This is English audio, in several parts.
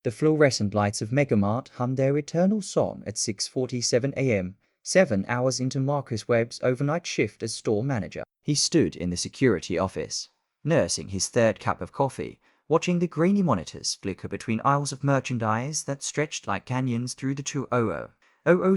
The fluorescent lights of Megamart hummed their eternal song at 6:47 a.m., 7 hours into Marcus Webb's overnight shift as store manager. He stood in the security office, nursing his third cup of coffee, watching the grainy monitors flicker between aisles of merchandise that stretched like canyons through the 200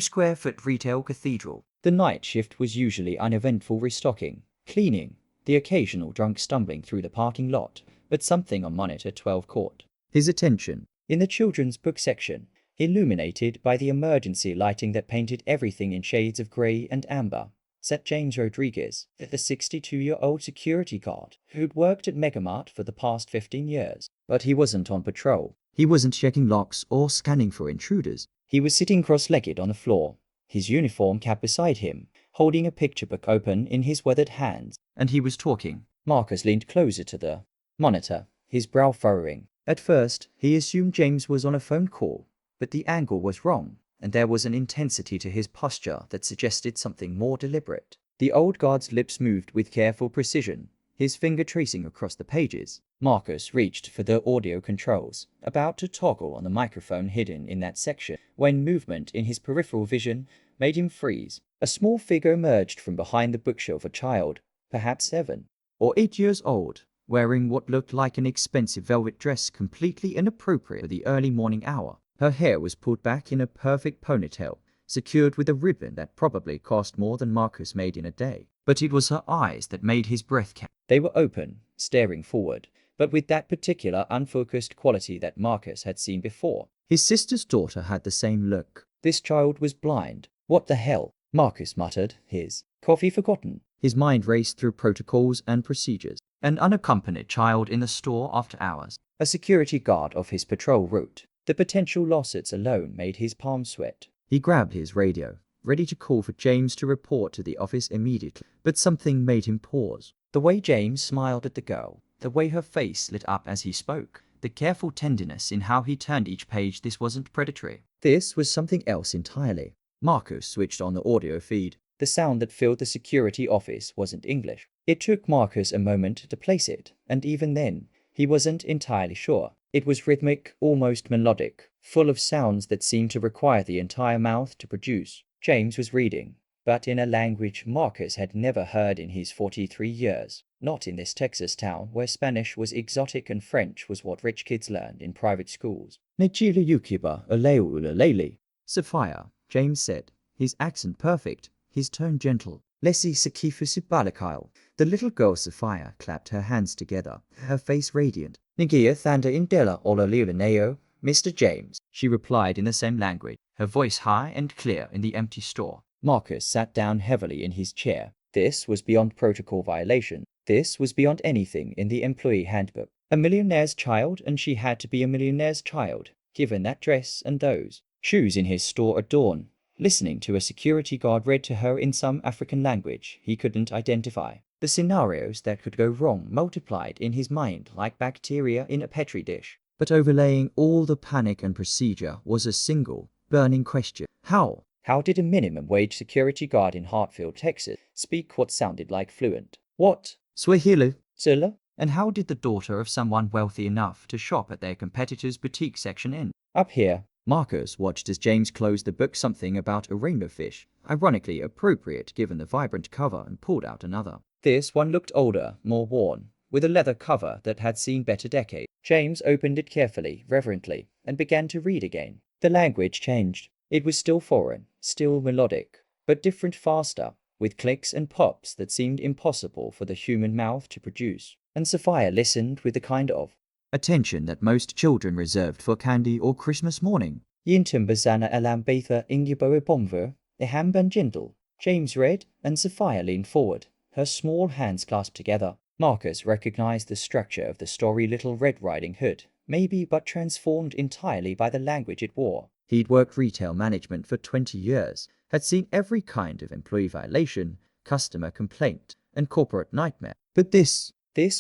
square foot retail cathedral. The night shift was usually uneventful restocking, cleaning, the occasional drunk stumbling through the parking lot, but something on monitor 12 caught his attention. In the children's book section, illuminated by the emergency lighting that painted everything in shades of grey and amber, sat James Rodriguez, the 62-year-old security guard who'd worked at Megamart for the past 15 years. But he wasn't on patrol. He wasn't checking locks or scanning for intruders. He was sitting cross-legged on the floor, his uniform cap beside him, holding a picture book open in his weathered hands. And he was talking. Marcus leaned closer to the monitor, his brow furrowing. At first, he assumed James was on a phone call, but the angle was wrong, and there was an intensity to his posture that suggested something more deliberate. The old guard's lips moved with careful precision, his finger tracing across the pages. Marcus reached for the audio controls, about to toggle on the microphone hidden in that section, when movement in his peripheral vision made him freeze. A small figure emerged from behind the bookshelf, a child, perhaps 7 or 8 years old, wearing what looked like an expensive velvet dress completely inappropriate for the early morning hour. Her hair was pulled back in a perfect ponytail, secured with a ribbon that probably cost more than Marcus made in a day. But it was her eyes that made his breath catch. They were open, staring forward, but with that particular unfocused quality that Marcus had seen before. His sister's daughter had the same look. This child was blind. What the hell? Marcus muttered, his coffee forgotten. His mind raced through protocols and procedures. An unaccompanied child in the store after hours. A security guard off his patrol route. The potential losses alone made his palms sweat. He grabbed his radio, ready to call for James to report to the office immediately. But something made him pause. The way James smiled at the girl, the way her face lit up as he spoke, the careful tenderness in how he turned each page. This wasn't predatory. This was something else entirely. Marcus switched on the audio feed. The sound that filled the security office wasn't English. It took Marcus a moment to place it, and even then, he wasn't entirely sure. It was rhythmic, almost melodic, full of sounds that seemed to require the entire mouth to produce. James was reading, but in a language Marcus had never heard in his 43 years. Not in this Texas town where Spanish was exotic and French was what rich kids learned in private schools. Nechila Yukiba Aleulele. Sophia, James said, his accent perfect, his tone gentle. Lesi Sakifusibalakai. The little girl Sophia clapped her hands together, her face radiant. Nigia Thanda Indela Olaliulaneo, Mr. James, she replied in the same language, her voice high and clear in the empty store. Marcus sat down heavily in his chair. This was beyond protocol violation. This was beyond anything in the employee handbook. A millionaire's child, and she had to be a millionaire's child, given that dress and those shoes in his store at dawn. Listening to a security guard read to her in some African language he couldn't identify. The scenarios that could go wrong multiplied in his mind like bacteria in a petri dish. But overlaying all the panic and procedure was a single, burning question. How? How did a minimum wage security guard in Hartfield, Texas, speak what sounded like fluent? What? Swahili? Zilla? And how did the daughter of someone wealthy enough to shop at their competitor's boutique section in? Up here, Marcus watched as James closed the book, something about a rainbow fish, ironically appropriate given the vibrant cover, and pulled out another. This one looked older, more worn, with a leather cover that had seen better decades. James opened it carefully, reverently, and began to read again. The language changed. It was still foreign, still melodic, but different, faster, with clicks and pops that seemed impossible for the human mouth to produce. And Sophia listened with the kind of attention that most children reserved for candy or Christmas morning. Yintumbazana alambatha ingibo bomver, ehamban gentle. James read, and Sophia leaned forward, her small hands clasped together. Marcus recognized the structure of the story Little Red Riding Hood, maybe, but transformed entirely by the language it wore. He'd worked retail management for 20 years, had seen every kind of employee violation, customer complaint, and corporate nightmare. But this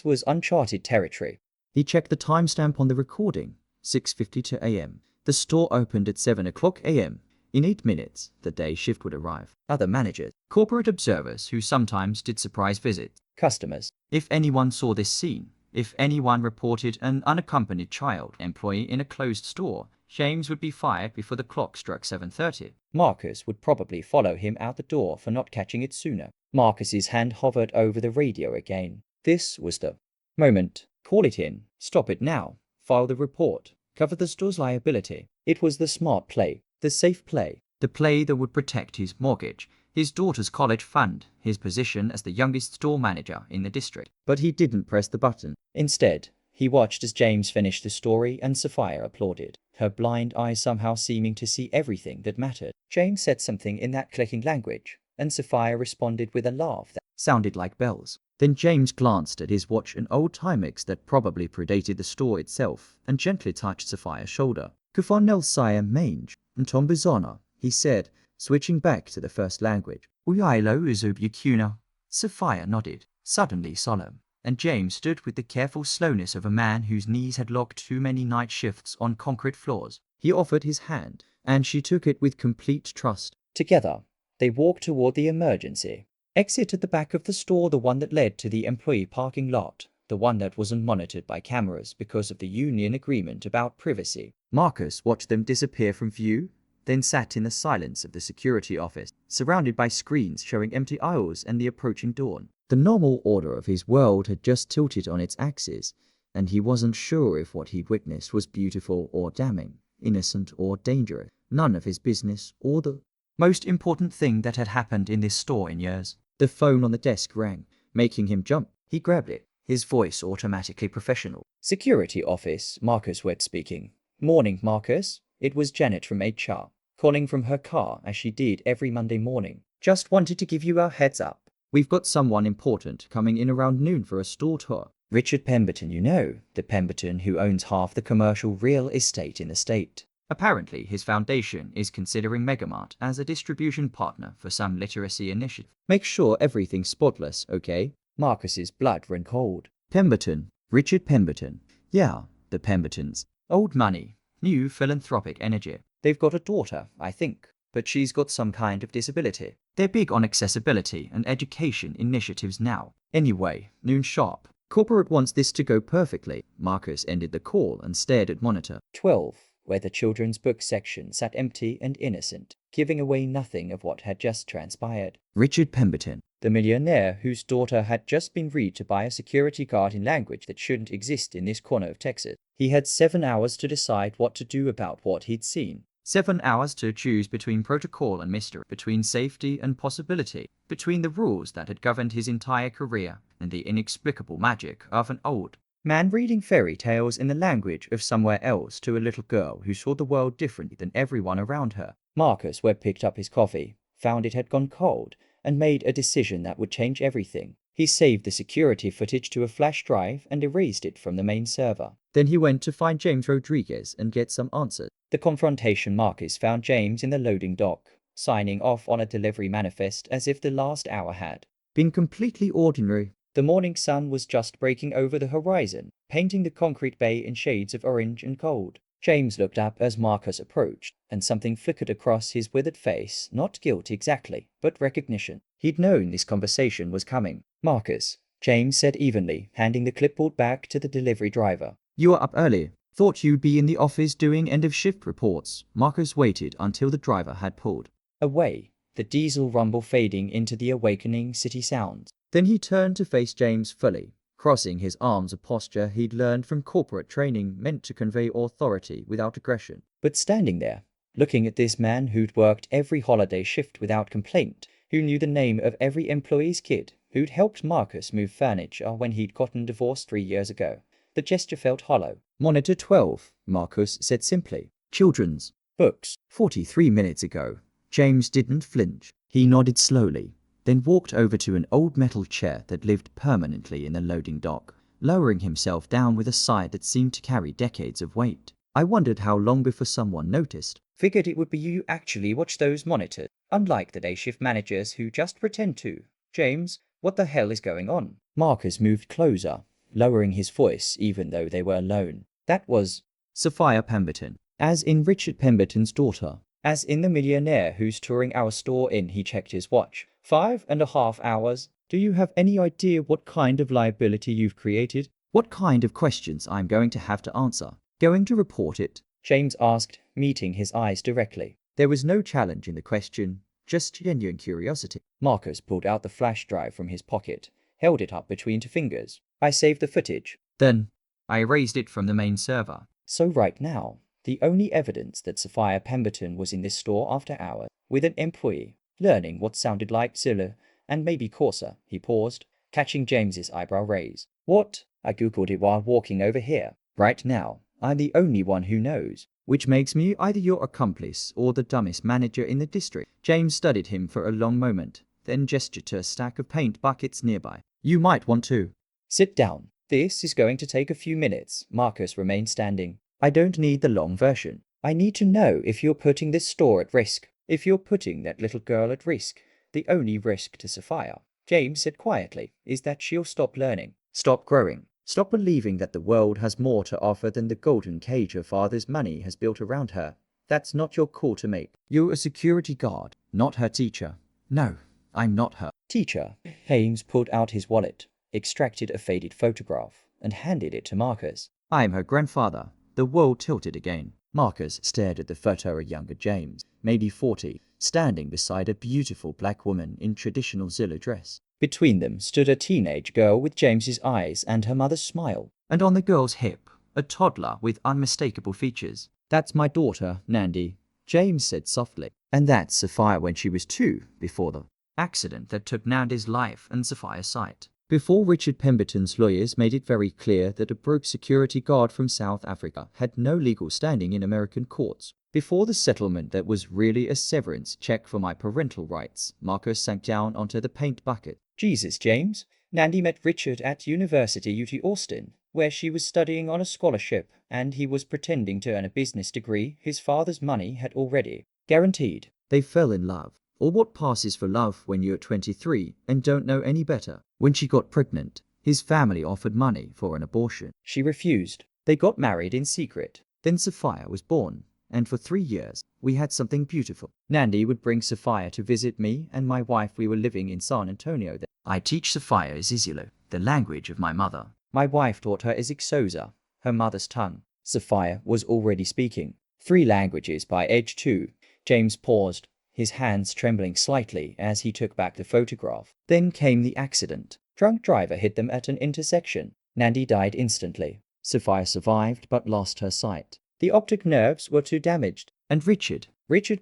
was uncharted territory. He checked the timestamp on the recording, 6:52 a.m. The store opened at 7 o'clock a.m. In 8 minutes, the day shift would arrive. Other managers, corporate observers who sometimes did surprise visits, customers. If anyone saw this scene, If anyone reported an unaccompanied child employee in a closed store, James would be fired before the clock struck 7:30. Marcus would probably follow him out the door for not catching it sooner. Marcus's hand hovered over the radio again. This was the moment. Call it in. Stop it now. File the report. Cover the store's liability. It was the smart play, the safe play, the play that would protect his mortgage, his daughter's college fund, his position as the youngest store manager in the district. But he didn't press the button. Instead, he watched as James finished the story and Sophia applauded, her blind eyes somehow seeming to see everything that mattered. James said something in that clicking language, and Sophia responded with a laugh that sounded like bells. Then James glanced at his watch, an old Timex that probably predated the store itself, and gently touched Sophia's shoulder. Kufanel Sire Mange, and Tom Bizona, he said, switching back to the first language. Uyailo Uzubukuna. Sophia nodded, suddenly solemn, and James stood with the careful slowness of a man whose knees had logged too many night shifts on concrete floors. He offered his hand, and she took it with complete trust. Together, they walked toward the emergency exit at the back of the store, the one that led to the employee parking lot, the one that wasn't monitored by cameras because of the union agreement about privacy. Marcus watched them disappear from view, then sat in the silence of the security office, surrounded by screens showing empty aisles and the approaching dawn. The normal order of his world had just tilted on its axis, and he wasn't sure if what he'd witnessed was beautiful or damning, innocent or dangerous. None of his business, or the most important thing that had happened in this store in years. The phone on the desk rang, making him jump. He grabbed it, his voice automatically professional. Security office, Marcus Webb speaking. Morning, Marcus. It was Janet from HR, calling from her car as she did every Monday morning. Just wanted to give you a heads up. We've got someone important coming in around noon for a store tour. Richard Pemberton, you know, the Pemberton who owns half the commercial real estate in the state. Apparently, his foundation is considering Megamart as a distribution partner for some literacy initiative. Make sure everything's spotless, okay? Marcus's blood ran cold. Pemberton. Richard Pemberton. Yeah, the Pembertons. Old money. New philanthropic energy. They've got a daughter, I think, but she's got some kind of disability. They're big on accessibility and education initiatives now. Anyway, noon sharp. Corporate wants this to go perfectly. Marcus ended the call and stared at monitor 12. Where the children's book section sat empty and innocent, giving away nothing of what had just transpired. Richard Pemberton, the millionaire whose daughter had just been read to by a security guard in language that shouldn't exist in this corner of Texas. He had 7 hours to decide what to do about what he'd seen. 7 hours to choose between protocol and mystery, between safety and possibility, between the rules that had governed his entire career and the inexplicable magic of an old man reading fairy tales in the language of somewhere else to a little girl who saw the world differently than everyone around her. Marcus Webb picked up his coffee, found it had gone cold, and made a decision that would change everything. He saved the security footage to a flash drive and erased it from the main server. Then he went to find James Rodriguez and get some answers. The confrontation. Marcus found James in the loading dock, signing off on a delivery manifest as if the last hour had been completely ordinary. The morning sun was just breaking over the horizon, painting the concrete bay in shades of orange and cold. James looked up as Marcus approached, and something flickered across his withered face, not guilt exactly, but recognition. He'd known this conversation was coming. Marcus, James said evenly, handing the clipboard back to the delivery driver. You are up early. Thought you'd be in the office doing end-of-shift reports. Marcus waited until the driver had pulled away, the diesel rumble fading into the awakening city sounds. Then he turned to face James fully, crossing his arms, a posture he'd learned from corporate training meant to convey authority without aggression. But standing there, looking at this man who'd worked every holiday shift without complaint, who knew the name of every employee's kid, who'd helped Marcus move furniture when he'd gotten divorced 3 years ago, the gesture felt hollow. Monitor 12, Marcus said simply. Children's books. 43 minutes ago. James didn't flinch. He nodded slowly, then walked over to an old metal chair that lived permanently in the loading dock, lowering himself down with a sigh that seemed to carry decades of weight. I wondered how long before someone noticed. Figured it would be you actually watch those monitors, unlike the day shift managers who just pretend to. James, what the hell is going on? Marcus moved closer, lowering his voice even though they were alone. That was Sophia Pemberton, as in Richard Pemberton's daughter, as in the millionaire who's touring our store in. He checked his watch. 5.5 hours. Do you have any idea what kind of liability you've created? What kind of questions I'm going to have to answer? Going to report it? James asked, meeting his eyes directly. There was no challenge in the question, just genuine curiosity. Marcus pulled out the flash drive from his pocket, held it up between two fingers. I saved the footage. Then I erased it from the main server. So right now, the only evidence that Sophia Pemberton was in this store after hours with an employee, learning what sounded like Zilla and maybe Corsa, he paused, catching James's eyebrow raise. What? I googled it while walking over here. Right now, I'm the only one who knows, which makes me either your accomplice or the dumbest manager in the district. James studied him for a long moment, then gestured to a stack of paint buckets nearby. You might want to sit down. This is going to take a few minutes. Marcus remained standing. I don't need the long version. I need to know if you're putting this store at risk. If you're putting that little girl at risk. The only risk to Sophia, James said quietly, is that she'll stop learning, stop growing, stop believing that the world has more to offer than the golden cage her father's money has built around her. That's not your call to make. You're a security guard, not her teacher. No, I'm not her teacher. James pulled out his wallet, extracted a faded photograph, and handed it to Marcus. I'm her grandfather. The world tilted again. Marcus stared at the photo of a younger James, maybe 40, standing beside a beautiful black woman in traditional Zilla dress. Between them stood a teenage girl with James's eyes and her mother's smile. And on the girl's hip, a toddler with unmistakable features. That's my daughter, Nandi, James said softly. And that's Sophia when she was 2, before the accident that took Nandi's life and Sophia's sight. Before Richard Pemberton's lawyers made it very clear that a broke security guard from South Africa had no legal standing in American courts. Before the settlement that was really a severance check for my parental rights, Marcus sank down onto the paint bucket. Jesus, James. Nandi met Richard at University UT Austin, where she was studying on a scholarship, and he was pretending to earn a business degree his father's money had already guaranteed. They fell in love. Or what passes for love when you're 23 and don't know any better. When she got pregnant, his family offered money for an abortion. She refused. They got married in secret. Then Sophia was born, and for 3 years, we had something beautiful. Nandi would bring Sophia to visit me and my wife. We were living in San Antonio then. I teach Sophia Isiolo, the language of my mother. My wife taught her Xhosa, her mother's tongue. Sophia was already speaking 3 languages by age 2. James paused, his hands trembling slightly as he took back the photograph. Then came the accident. Drunk driver hit them at an intersection. Nandi died instantly. Sophia survived but lost her sight. The optic nerves were too damaged. And Richard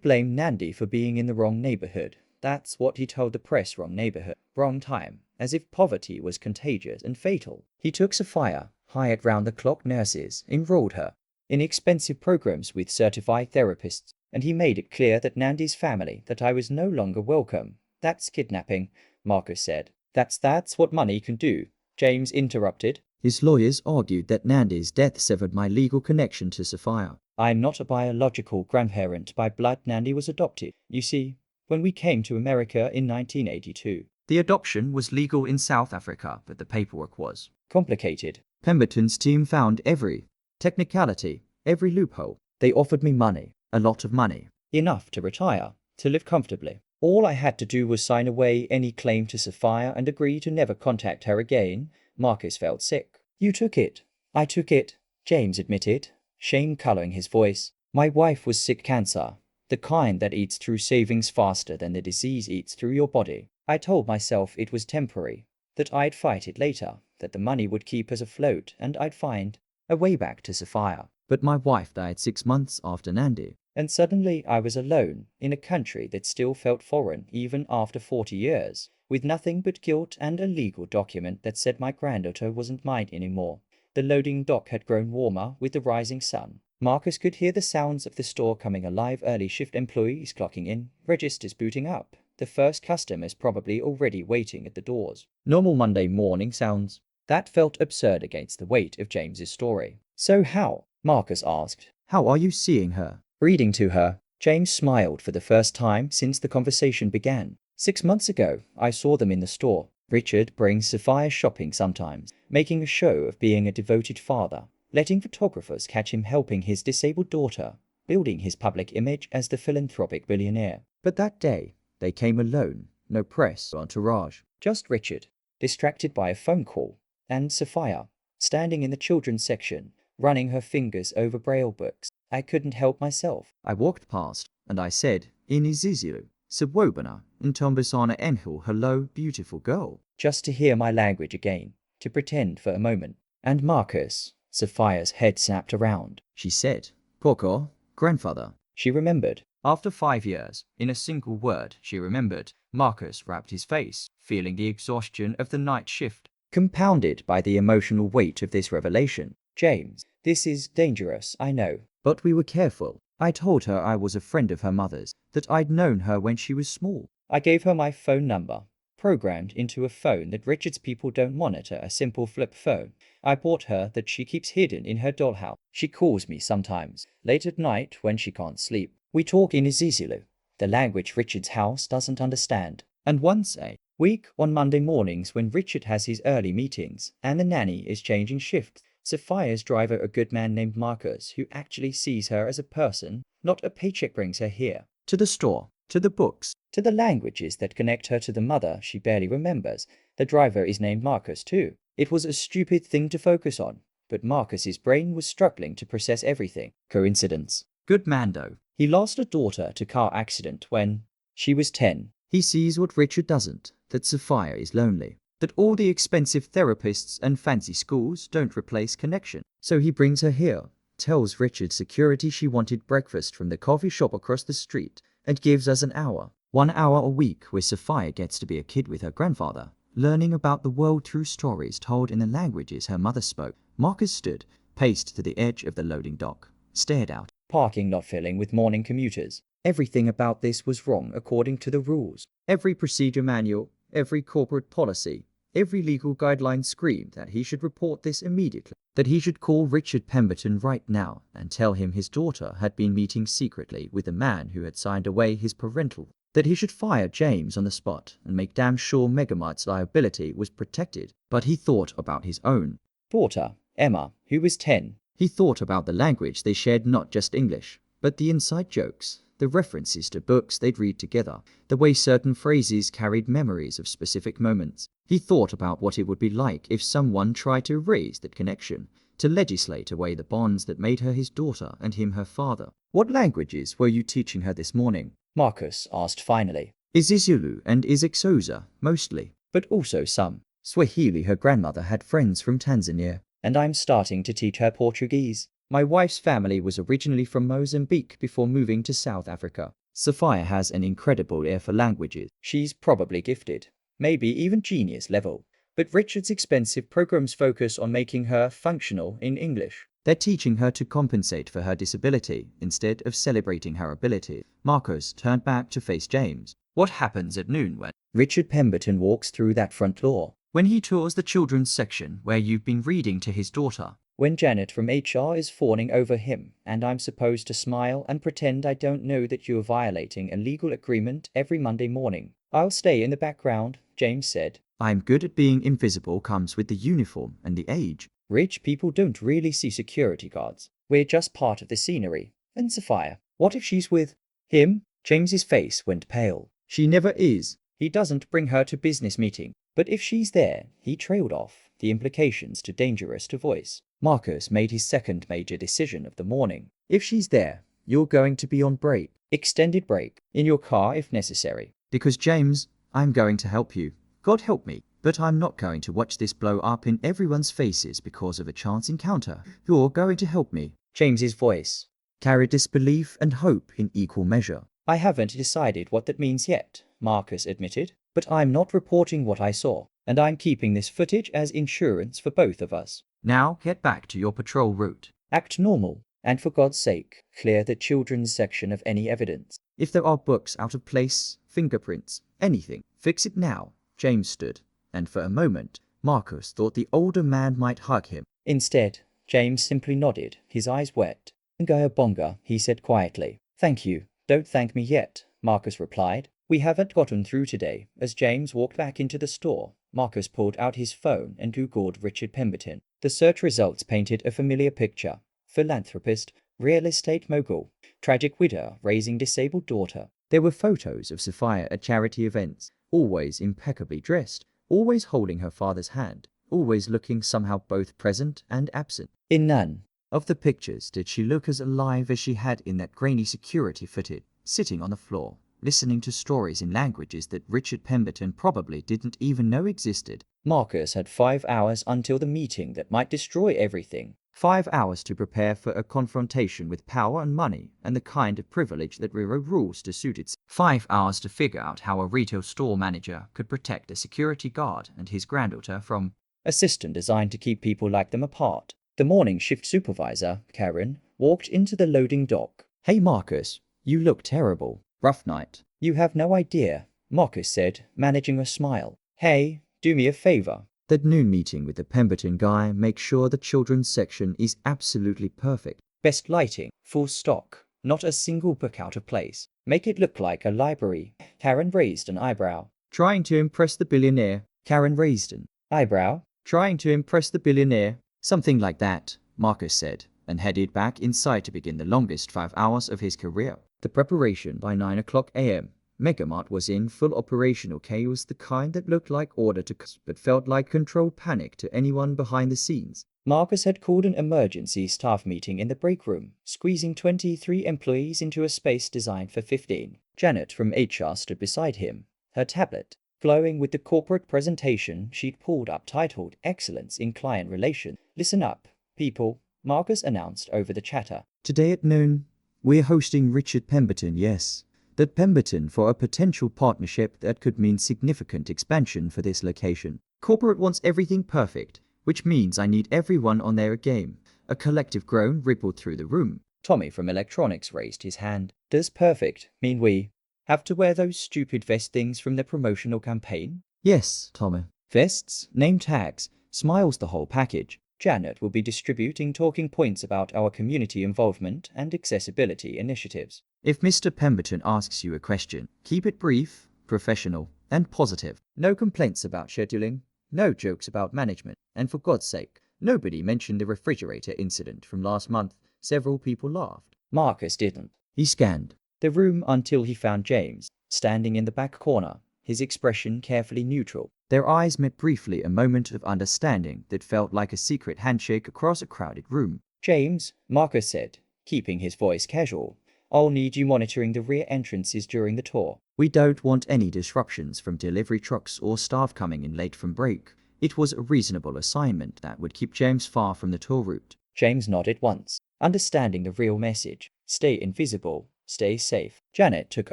blamed Nandi for being in the wrong neighborhood. That's what he told the press. Wrong neighborhood, wrong time, as if poverty was contagious and fatal. He took Sophia, hired round-the-clock nurses, enrolled her in expensive programs with certified therapists, and he made it clear that Nandi's family that I was no longer welcome. That's kidnapping, Marcus said. That's what money can do, James interrupted. His lawyers argued that Nandi's death severed my legal connection to Sophia. I'm not a biological grandparent by blood. Nandi was adopted. You see, when we came to America in 1982, the adoption was legal in South Africa, but the paperwork was complicated. Pemberton's team found every technicality, every loophole. They offered me money. A lot of money. Enough to retire, to live comfortably. All I had to do was sign away any claim to Sophia and agree to never contact her again. Marcus felt sick. You took it. I took it, James admitted, shame coloring his voice. My wife was sick cancer, the kind that eats through savings faster than the disease eats through your body. I told myself it was temporary, that I'd fight it later, that the money would keep us afloat and I'd find a way back to Sophia. But my wife died 6 months after Nandi. And suddenly I was alone, in a country that still felt foreign even after 40 years, with nothing but guilt and a legal document that said my granddaughter wasn't mine anymore. The loading dock had grown warmer with the rising sun. Marcus could hear the sounds of the store coming alive, early shift employees clocking in, registers booting up. The first customers probably already waiting at the doors. Normal Monday morning sounds. That felt absurd against the weight of James's story. So how? Marcus asked. How are you seeing her? Reading to her. James smiled for the first time since the conversation began. 6 months ago, I saw them in the store. Richard brings Sophia shopping sometimes, making a show of being a devoted father, letting photographers catch him helping his disabled daughter, building his public image as the philanthropic billionaire. But that day, they came alone, no press or entourage, just Richard, distracted by a phone call, and Sophia. standing in the children's section, running her fingers over braille books. I couldn't help myself. I walked past, and I said, in Isizilu, Subwobana, in Tombasana Enhil, hello, beautiful girl. Just to hear my language again, to pretend for a moment. And Marcus, Sophia's head snapped around. She said, Poko, grandfather. She remembered. After 5 years, in a single word, she remembered. Marcus wrapped his face, feeling the exhaustion of the night shift, compounded by the emotional weight of this revelation. James, this is dangerous, I know. But we were careful. I told her I was a friend of her mother's, that I'd known her when she was small. I gave her my phone number, programmed into a phone that Richard's people don't monitor, a simple flip phone. I bought her that she keeps hidden in her dollhouse. She calls me sometimes, late at night when she can't sleep. We talk in Isizilu, the language Richard's house doesn't understand. And once a week on Monday mornings when Richard has his early meetings and the nanny is changing shifts, Sophia's driver, a good man named Marcus, who actually sees her as a person, not a paycheck, brings her here. To the store, to the books, to the languages that connect her to the mother she barely remembers. The driver is named Marcus too. It was a stupid thing to focus on, but Marcus's brain was struggling to process everything. Coincidence. Good man though. He lost a daughter to car accident when she was 10. He sees what Richard doesn't, that Sophia is lonely, that all the expensive therapists and fancy schools don't replace connection. So he brings her here, tells Richard security she wanted breakfast from the coffee shop across the street, and gives us an hour. 1 hour a week where Sophia gets to be a kid with her grandfather, learning about the world through stories told in the languages her mother spoke. Marcus stood, paced to the edge of the loading dock, stared out. Parking lot filling with morning commuters. Everything about this was wrong according to the rules. Every procedure manual, every corporate policy, every legal guideline screamed that he should report this immediately, that he should call Richard Pemberton right now and tell him his daughter had been meeting secretly with a man who had signed away his parental, that he should fire James on the spot and make damn sure Megamart's liability was protected. But he thought about his own daughter, Emma, who was 10. He thought about the language they shared, not just English, but the inside jokes, the references to books they'd read together, the way certain phrases carried memories of specific moments. He thought about what it would be like if someone tried to erase that connection, to legislate away the bonds that made her his daughter and him her father. What languages were you teaching her this morning? Marcus asked finally. Isiziulu and Isixhosa, mostly, but also some Swahili. Her grandmother had friends from Tanzania, and I'm starting to teach her Portuguese. My wife's family was originally from Mozambique before moving to South Africa. Sophia has an incredible ear for languages. She's probably gifted, maybe even genius level. But Richard's expensive programs focus on making her functional in English. They're teaching her to compensate for her disability instead of celebrating her ability. Marcus turned back to face James. What happens at noon when Richard Pemberton walks through that front door? When he tours the children's section where you've been reading to his daughter? When Janet from HR is fawning over him, and I'm supposed to smile and pretend I don't know that you're violating a legal agreement every Monday morning? I'll stay in the background, James said. I'm good at being invisible, comes with the uniform and the age. Rich people don't really see security guards. We're just part of the scenery. And Sophia, what if she's with him? James's face went pale. She never is. He doesn't bring her to business meeting. But if she's there, he trailed off, the implications too dangerous to voice. Marcus made his second major decision of the morning. If she's there, you're going to be on break, extended break, in your car if necessary. Because James, I'm going to help you. God help me. But I'm not going to watch this blow up in everyone's faces because of a chance encounter. You're going to help me. James's voice carried disbelief and hope in equal measure. I haven't decided what that means yet, Marcus admitted. But I'm not reporting what I saw, and I'm keeping this footage as insurance for both of us. Now get back to your patrol route. Act normal, and for God's sake, clear the children's section of any evidence. If there are books out of place, fingerprints, anything, fix it now. James stood, and for a moment, Marcus thought the older man might hug him. Instead, James simply nodded, his eyes wet. Ngaya bonga, he said quietly. Thank you. Don't thank me yet, Marcus replied. We haven't gotten through today. As James walked back into the store, Marcus pulled out his phone and Googled Richard Pemberton. The search results painted a familiar picture. Philanthropist, real estate mogul, tragic widow raising disabled daughter. There were photos of Sophia at charity events, always impeccably dressed, always holding her father's hand. always looking somehow both present and absent. In none of the pictures did she look as alive as she had in that grainy security footage, sitting on the floor, listening to stories in languages that Richard Pemberton probably didn't even know existed. Marcus had 5 hours until the meeting that might destroy everything. 5 hours to prepare for a confrontation with power and money and the kind of privilege that rewrote rules to suit its. 5 hours to figure out how a retail store manager could protect a security guard and his granddaughter from a system designed to keep people like them apart. The morning shift supervisor, Karen, walked into the loading dock. "Hey Marcus, you look terrible. Rough night." "You have no idea," Marcus said, managing a smile. "Hey, do me a favor." That noon meeting with the Pemberton guy, make sure the children's section is absolutely perfect. Best lighting, full stock, not a single book out of place. Make it look like a library. Karen raised an eyebrow. "Trying to impress the billionaire." Karen raised an eyebrow. "Trying to impress the billionaire." "Something like that," Marcus said, and headed back inside to begin the longest 5 hours of his career. The preparation by 9 o'clock a.m. Megamart was in full operational chaos, the kind that looked like order to but felt like controlled panic to anyone behind the scenes. Marcus had called an emergency staff meeting in the break room, squeezing 23 employees into a space designed for 15. Janet from HR stood beside him, her tablet glowing with the corporate presentation she'd pulled up titled Excellence in Client Relations. "Listen up, people," Marcus announced over the chatter. "Today at noon, we're hosting Richard Pemberton, yes. That Pemberton for a potential partnership that could mean significant expansion for this location. Corporate wants everything perfect, which means I need everyone on their game." A collective groan rippled through the room. Tommy from electronics raised his hand. "Does perfect mean we have to wear those stupid vest things from the promotional campaign?" "Yes, Tommy. Vests, name tags, smiles, the whole package. Janet will be distributing talking points about our community involvement and accessibility initiatives. If Mr. Pemberton asks you a question, keep it brief, professional, and positive. No complaints about scheduling, no jokes about management, and for God's sake, nobody mentioned the refrigerator incident from last month." Several people laughed. Marcus didn't. He scanned the room until he found James, standing in the back corner, his expression carefully neutral. Their eyes met briefly, a moment of understanding that felt like a secret handshake across a crowded room. "James," Marcus said, keeping his voice casual, "I'll need you monitoring the rear entrances during the tour. We don't want any disruptions from delivery trucks or staff coming in late from break." It was a reasonable assignment that would keep James far from the tour route. James nodded once, understanding the real message. Stay invisible, stay safe. Janet took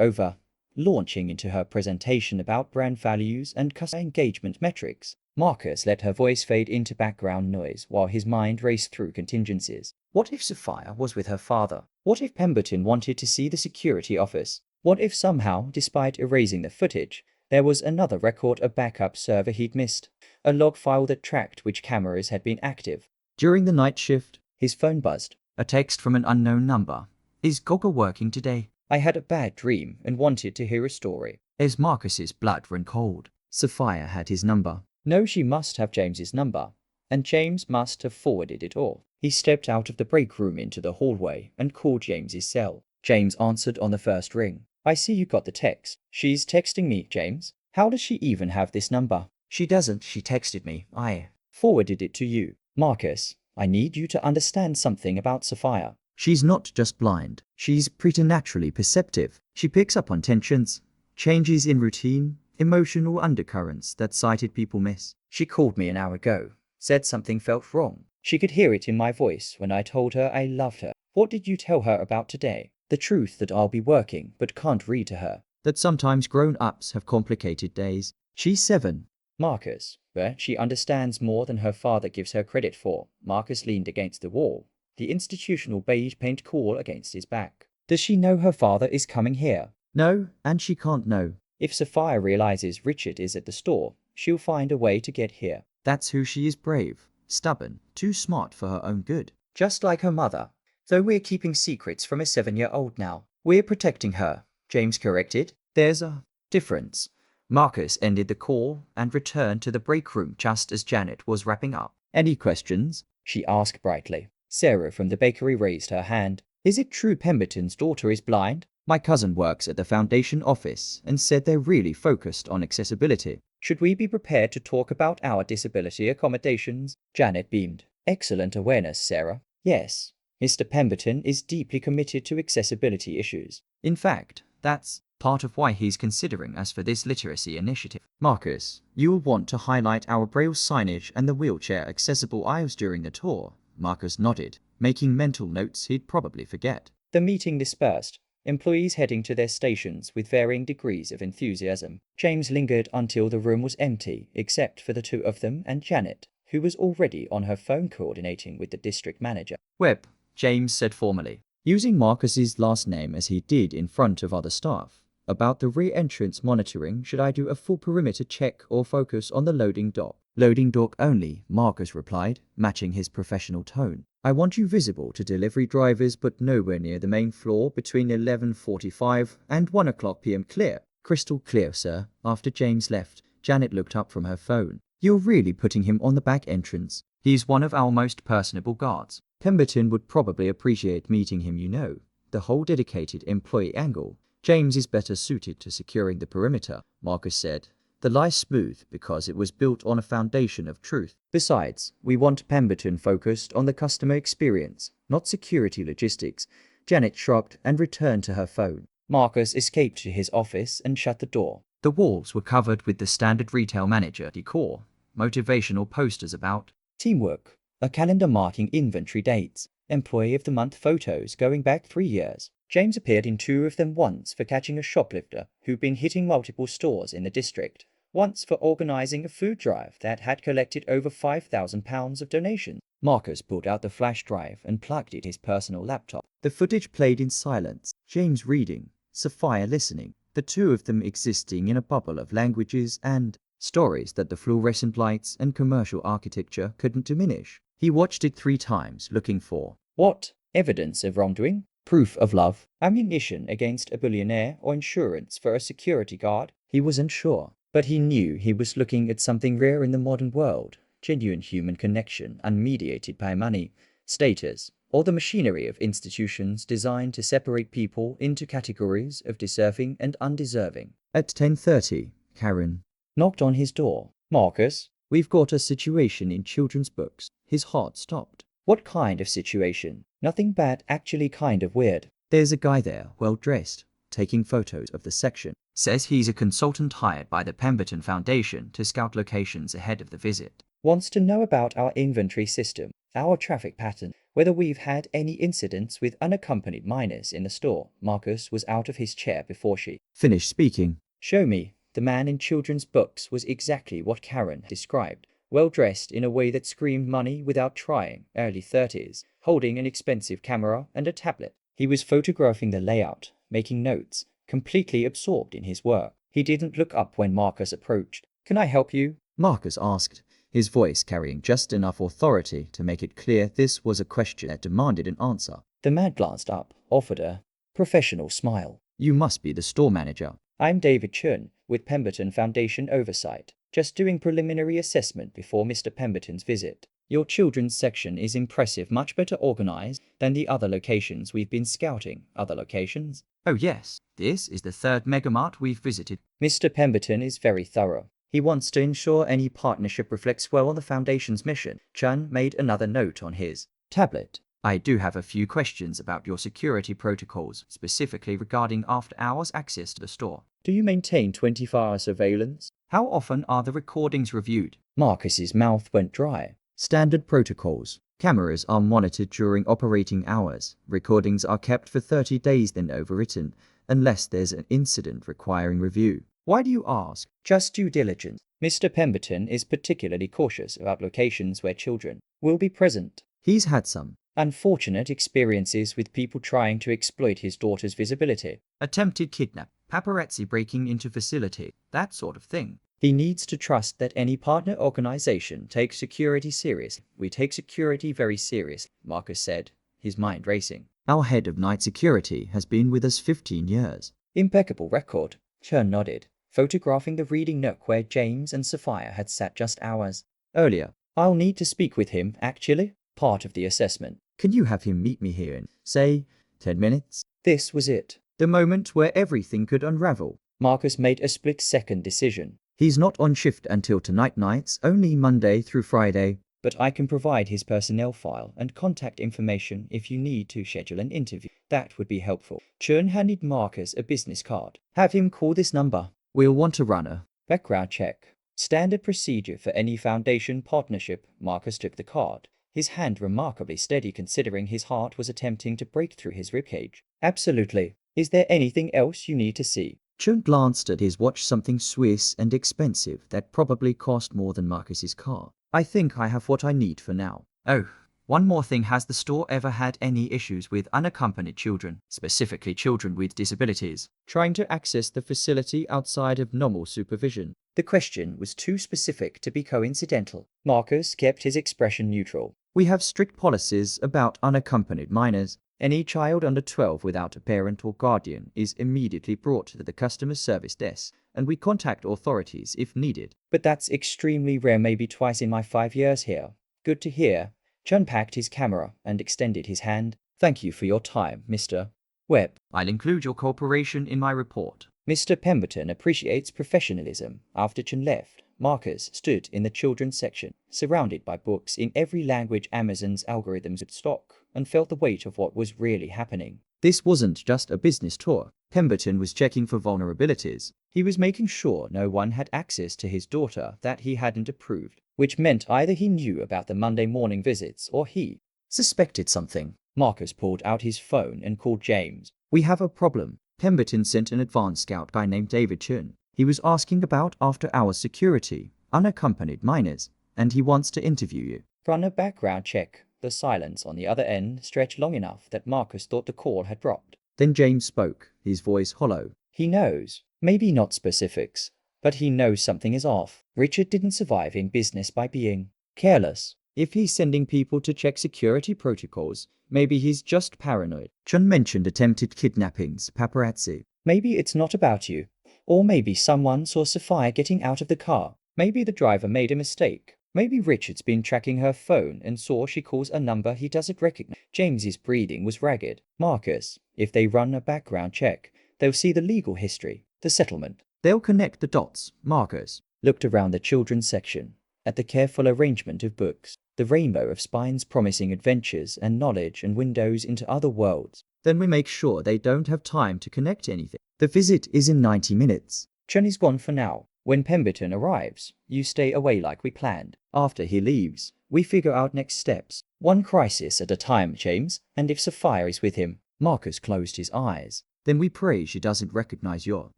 over, launching into her presentation about brand values and customer engagement metrics. Marcus let her voice fade into background noise while his mind raced through contingencies. What if Sophia was with her father? What if Pemberton wanted to see the security office? What if somehow, despite erasing the footage, there was another record, a backup server he'd missed? A log file that tracked which cameras had been active. During the night shift, his phone buzzed. A text from an unknown number. "Is Goggle working today? I had a bad dream and wanted to hear a story." As Marcus's blood ran cold, Sophia had his number. No, she must have James's number, and James must have forwarded it all. He stepped out of the break room into the hallway and called James's cell. James answered on the first ring. "I see you got the text." "She's texting me, James." "How does she even have this number?" "She doesn't. She texted me. I forwarded it to you." "Marcus, I need you to understand something about Sophia. She's not just blind. She's preternaturally perceptive. She picks up on tensions, changes in routine, emotional undercurrents that sighted people miss. She called me an hour ago, said something felt wrong. She could hear it in my voice when I told her I loved her." "What did you tell her about today?" "The truth that I'll be working but can't read to her. That sometimes grown-ups have complicated days. She's 7. "Marcus, but she understands more than her father gives her credit for." Marcus leaned against the wall, the institutional beige paint cool against his back. "Does she know her father is coming here?" "No, and she can't know. If Sophia realizes Richard is at the store, she'll find a way to get here. That's who she is, brave, stubborn, too smart for her own good. Just like her mother. Though we're keeping secrets from a 7-year-old now. We're protecting her," James corrected. "There's a difference." Marcus ended the call and returned to the break room just as Janet was wrapping up. "Any questions?" she asked brightly. Sarah from the bakery raised her hand. "Is it true Pemberton's daughter is blind?" "My cousin works at the foundation office and said they're really focused on accessibility." Should we be prepared to talk about our disability accommodations? Janet beamed. Excellent awareness, Sarah. Yes. Mr. Pemberton is deeply committed to accessibility issues. In fact, that's part of why he's considering us for this literacy initiative. Marcus, you will want to highlight our braille signage and the wheelchair accessible aisles during the tour. Marcus nodded, making mental notes he'd probably forget. The meeting dispersed, employees heading to their stations with varying degrees of enthusiasm. James lingered until the room was empty, except for the two of them and Janet, who was already on her phone coordinating with the district manager. Webb, James said formally, using Marcus's last name as he did in front of other staff. About the re-entrance monitoring, should I do a full perimeter check or focus on the loading dock? Loading dock only, Marcus replied, matching his professional tone. I want you visible to delivery drivers but nowhere near the main floor between 11:45 and 1 o'clock p.m. Clear. Crystal clear, sir. After James left, Janet looked up from her phone. You're really putting him on the back entrance. He's one of our most personable guards. Pemberton would probably appreciate meeting him, you know. The whole dedicated employee angle. James is better suited to securing the perimeter, Marcus said. The lie's smooth because it was built on a foundation of truth. Besides, we want Pemberton focused on the customer experience, not security logistics. Janet shrugged and returned to her phone. Marcus escaped to his office and shut the door. The walls were covered with the standard retail manager decor, motivational posters about teamwork, a calendar marking inventory dates, employee of the month photos going back 3 years. James appeared in 2 of them, once for catching a shoplifter who'd been hitting multiple stores in the district, once for organizing a food drive that had collected over £5,000 of donations. Marcus pulled out the flash drive and plugged it in his personal laptop. The footage played in silence, James reading, Sophia listening, the 2 of them existing in a bubble of languages and stories that the fluorescent lights and commercial architecture couldn't diminish. He watched it 3 times, looking for what? Evidence of wrongdoing? Proof of love? Ammunition against a billionaire? Or insurance for a security guard? He wasn't sure, but he knew he was looking at something rare in the modern world. Genuine human connection unmediated by money, status, or the machinery of institutions designed to separate people into categories of deserving and undeserving. At 10:30, Karen knocked on his door. Marcus, we've got a situation in children's books. His heart stopped. What kind of situation? Nothing bad, actually kind of weird. There's a guy there, well dressed, taking photos of the section. Says he's a consultant hired by the Pemberton Foundation to scout locations ahead of the visit. Wants to know about our inventory system, our traffic pattern, whether we've had any incidents with unaccompanied minors in the store. Marcus was out of his chair before she finished speaking. Show me. The man in children's books was exactly what Karen described. Well dressed in a way that screamed money without trying, early 30s, holding an expensive camera and a tablet. He was photographing the layout, making notes, completely absorbed in his work. He didn't look up when Marcus approached. Can I help you? Marcus asked, his voice carrying just enough authority to make it clear this was a question that demanded an answer. The man glanced up, offered a professional smile. You must be the store manager. I'm David Chun, with Pemberton Foundation Oversight. Just doing preliminary assessment before Mr. Pemberton's visit. Your children's section is impressive, much better organized than the other locations we've been scouting. Other locations? Oh yes, this is the 3rd megamart we've visited. Mr. Pemberton is very thorough. He wants to ensure any partnership reflects well on the Foundation's mission. Chun made another note on his tablet. I do have a few questions about your security protocols, specifically regarding after-hours access to the store. Do you maintain 24-hour surveillance? How often are the recordings reviewed? Marcus's mouth went dry. Standard protocols. Cameras are monitored during operating hours. Recordings are kept for 30 days then overwritten, unless there's an incident requiring review. Why do you ask? Just due diligence. Mr. Pemberton is particularly cautious about locations where children will be present. He's had some unfortunate experiences with people trying to exploit his daughter's visibility. Attempted kidnap, paparazzi breaking into facility, that sort of thing. He needs to trust that any partner organization takes security seriously. We take security very seriously, Marcus said, his mind racing. Our head of night security has been with us 15 years. Impeccable record. Chern nodded, photographing the reading nook where James and Sophia had sat just hours earlier. I'll need to speak with him, actually. Part of the assessment. Can you have him meet me here in, say, 10 minutes? This was it. The moment where everything could unravel. Marcus made a split-second decision. He's not on shift until tonight nights, only Monday through Friday. But I can provide his personnel file and contact information if you need to schedule an interview. That would be helpful. Chun handed Marcus a business card. Have him call this number. We'll want to run a background check. Standard procedure for any foundation partnership. Marcus took the card, his hand remarkably steady considering his heart was attempting to break through his ribcage. Absolutely. Is there anything else you need to see? Chun glanced at his watch, something Swiss and expensive that probably cost more than Marcus's car. I think I have what I need for now. Oh, one more thing. Has the store ever had any issues with unaccompanied children, specifically children with disabilities, trying to access the facility outside of normal supervision? The question was too specific to be coincidental. Marcus kept his expression neutral. We have strict policies about unaccompanied minors. Any child under 12 without a parent or guardian is immediately brought to the customer service desk, and we contact authorities if needed. But that's extremely rare, maybe twice in my 5 years here. Good to hear. Chun packed his camera and extended his hand. Thank you for your time, Mr. Webb. I'll include your cooperation in my report. Mr. Pemberton appreciates professionalism. After Chun left, Marcus stood in the children's section, surrounded by books in every language Amazon's algorithms would stock, and felt the weight of what was really happening. This wasn't just a business tour. Pemberton was checking for vulnerabilities. He was making sure no one had access to his daughter that he hadn't approved, which meant either he knew about the Monday morning visits or he suspected something. Marcus pulled out his phone and called James. We have a problem. Pemberton sent an advanced scout guy named David Chun. He was asking about after-hours security, unaccompanied minors, and he wants to interview you. Run a background check. The silence on the other end stretched long enough that Marcus thought the call had dropped. Then James spoke, his voice hollow. He knows. Maybe not specifics, but he knows something is off. Richard didn't survive in business by being careless. If he's sending people to check security protocols, maybe he's just paranoid. Chun mentioned attempted kidnappings, paparazzi. Maybe it's not about you. Or maybe someone saw Sophia getting out of the car. Maybe the driver made a mistake. Maybe Richard's been tracking her phone and saw she calls a number he doesn't recognize. James's breathing was ragged. Marcus, if they run a background check, they'll see the legal history, the settlement. They'll connect the dots. Marcus looked around the children's section, at the careful arrangement of books, the rainbow of spines promising adventures and knowledge and windows into other worlds. Then we make sure they don't have time to connect anything. The visit is in 90 minutes. Chun is gone for now. When Pemberton arrives, you stay away like we planned. After he leaves, we figure out next steps. One crisis at a time, James, and if Sophia is with him. Marcus closed his eyes. Then we pray she doesn't recognize your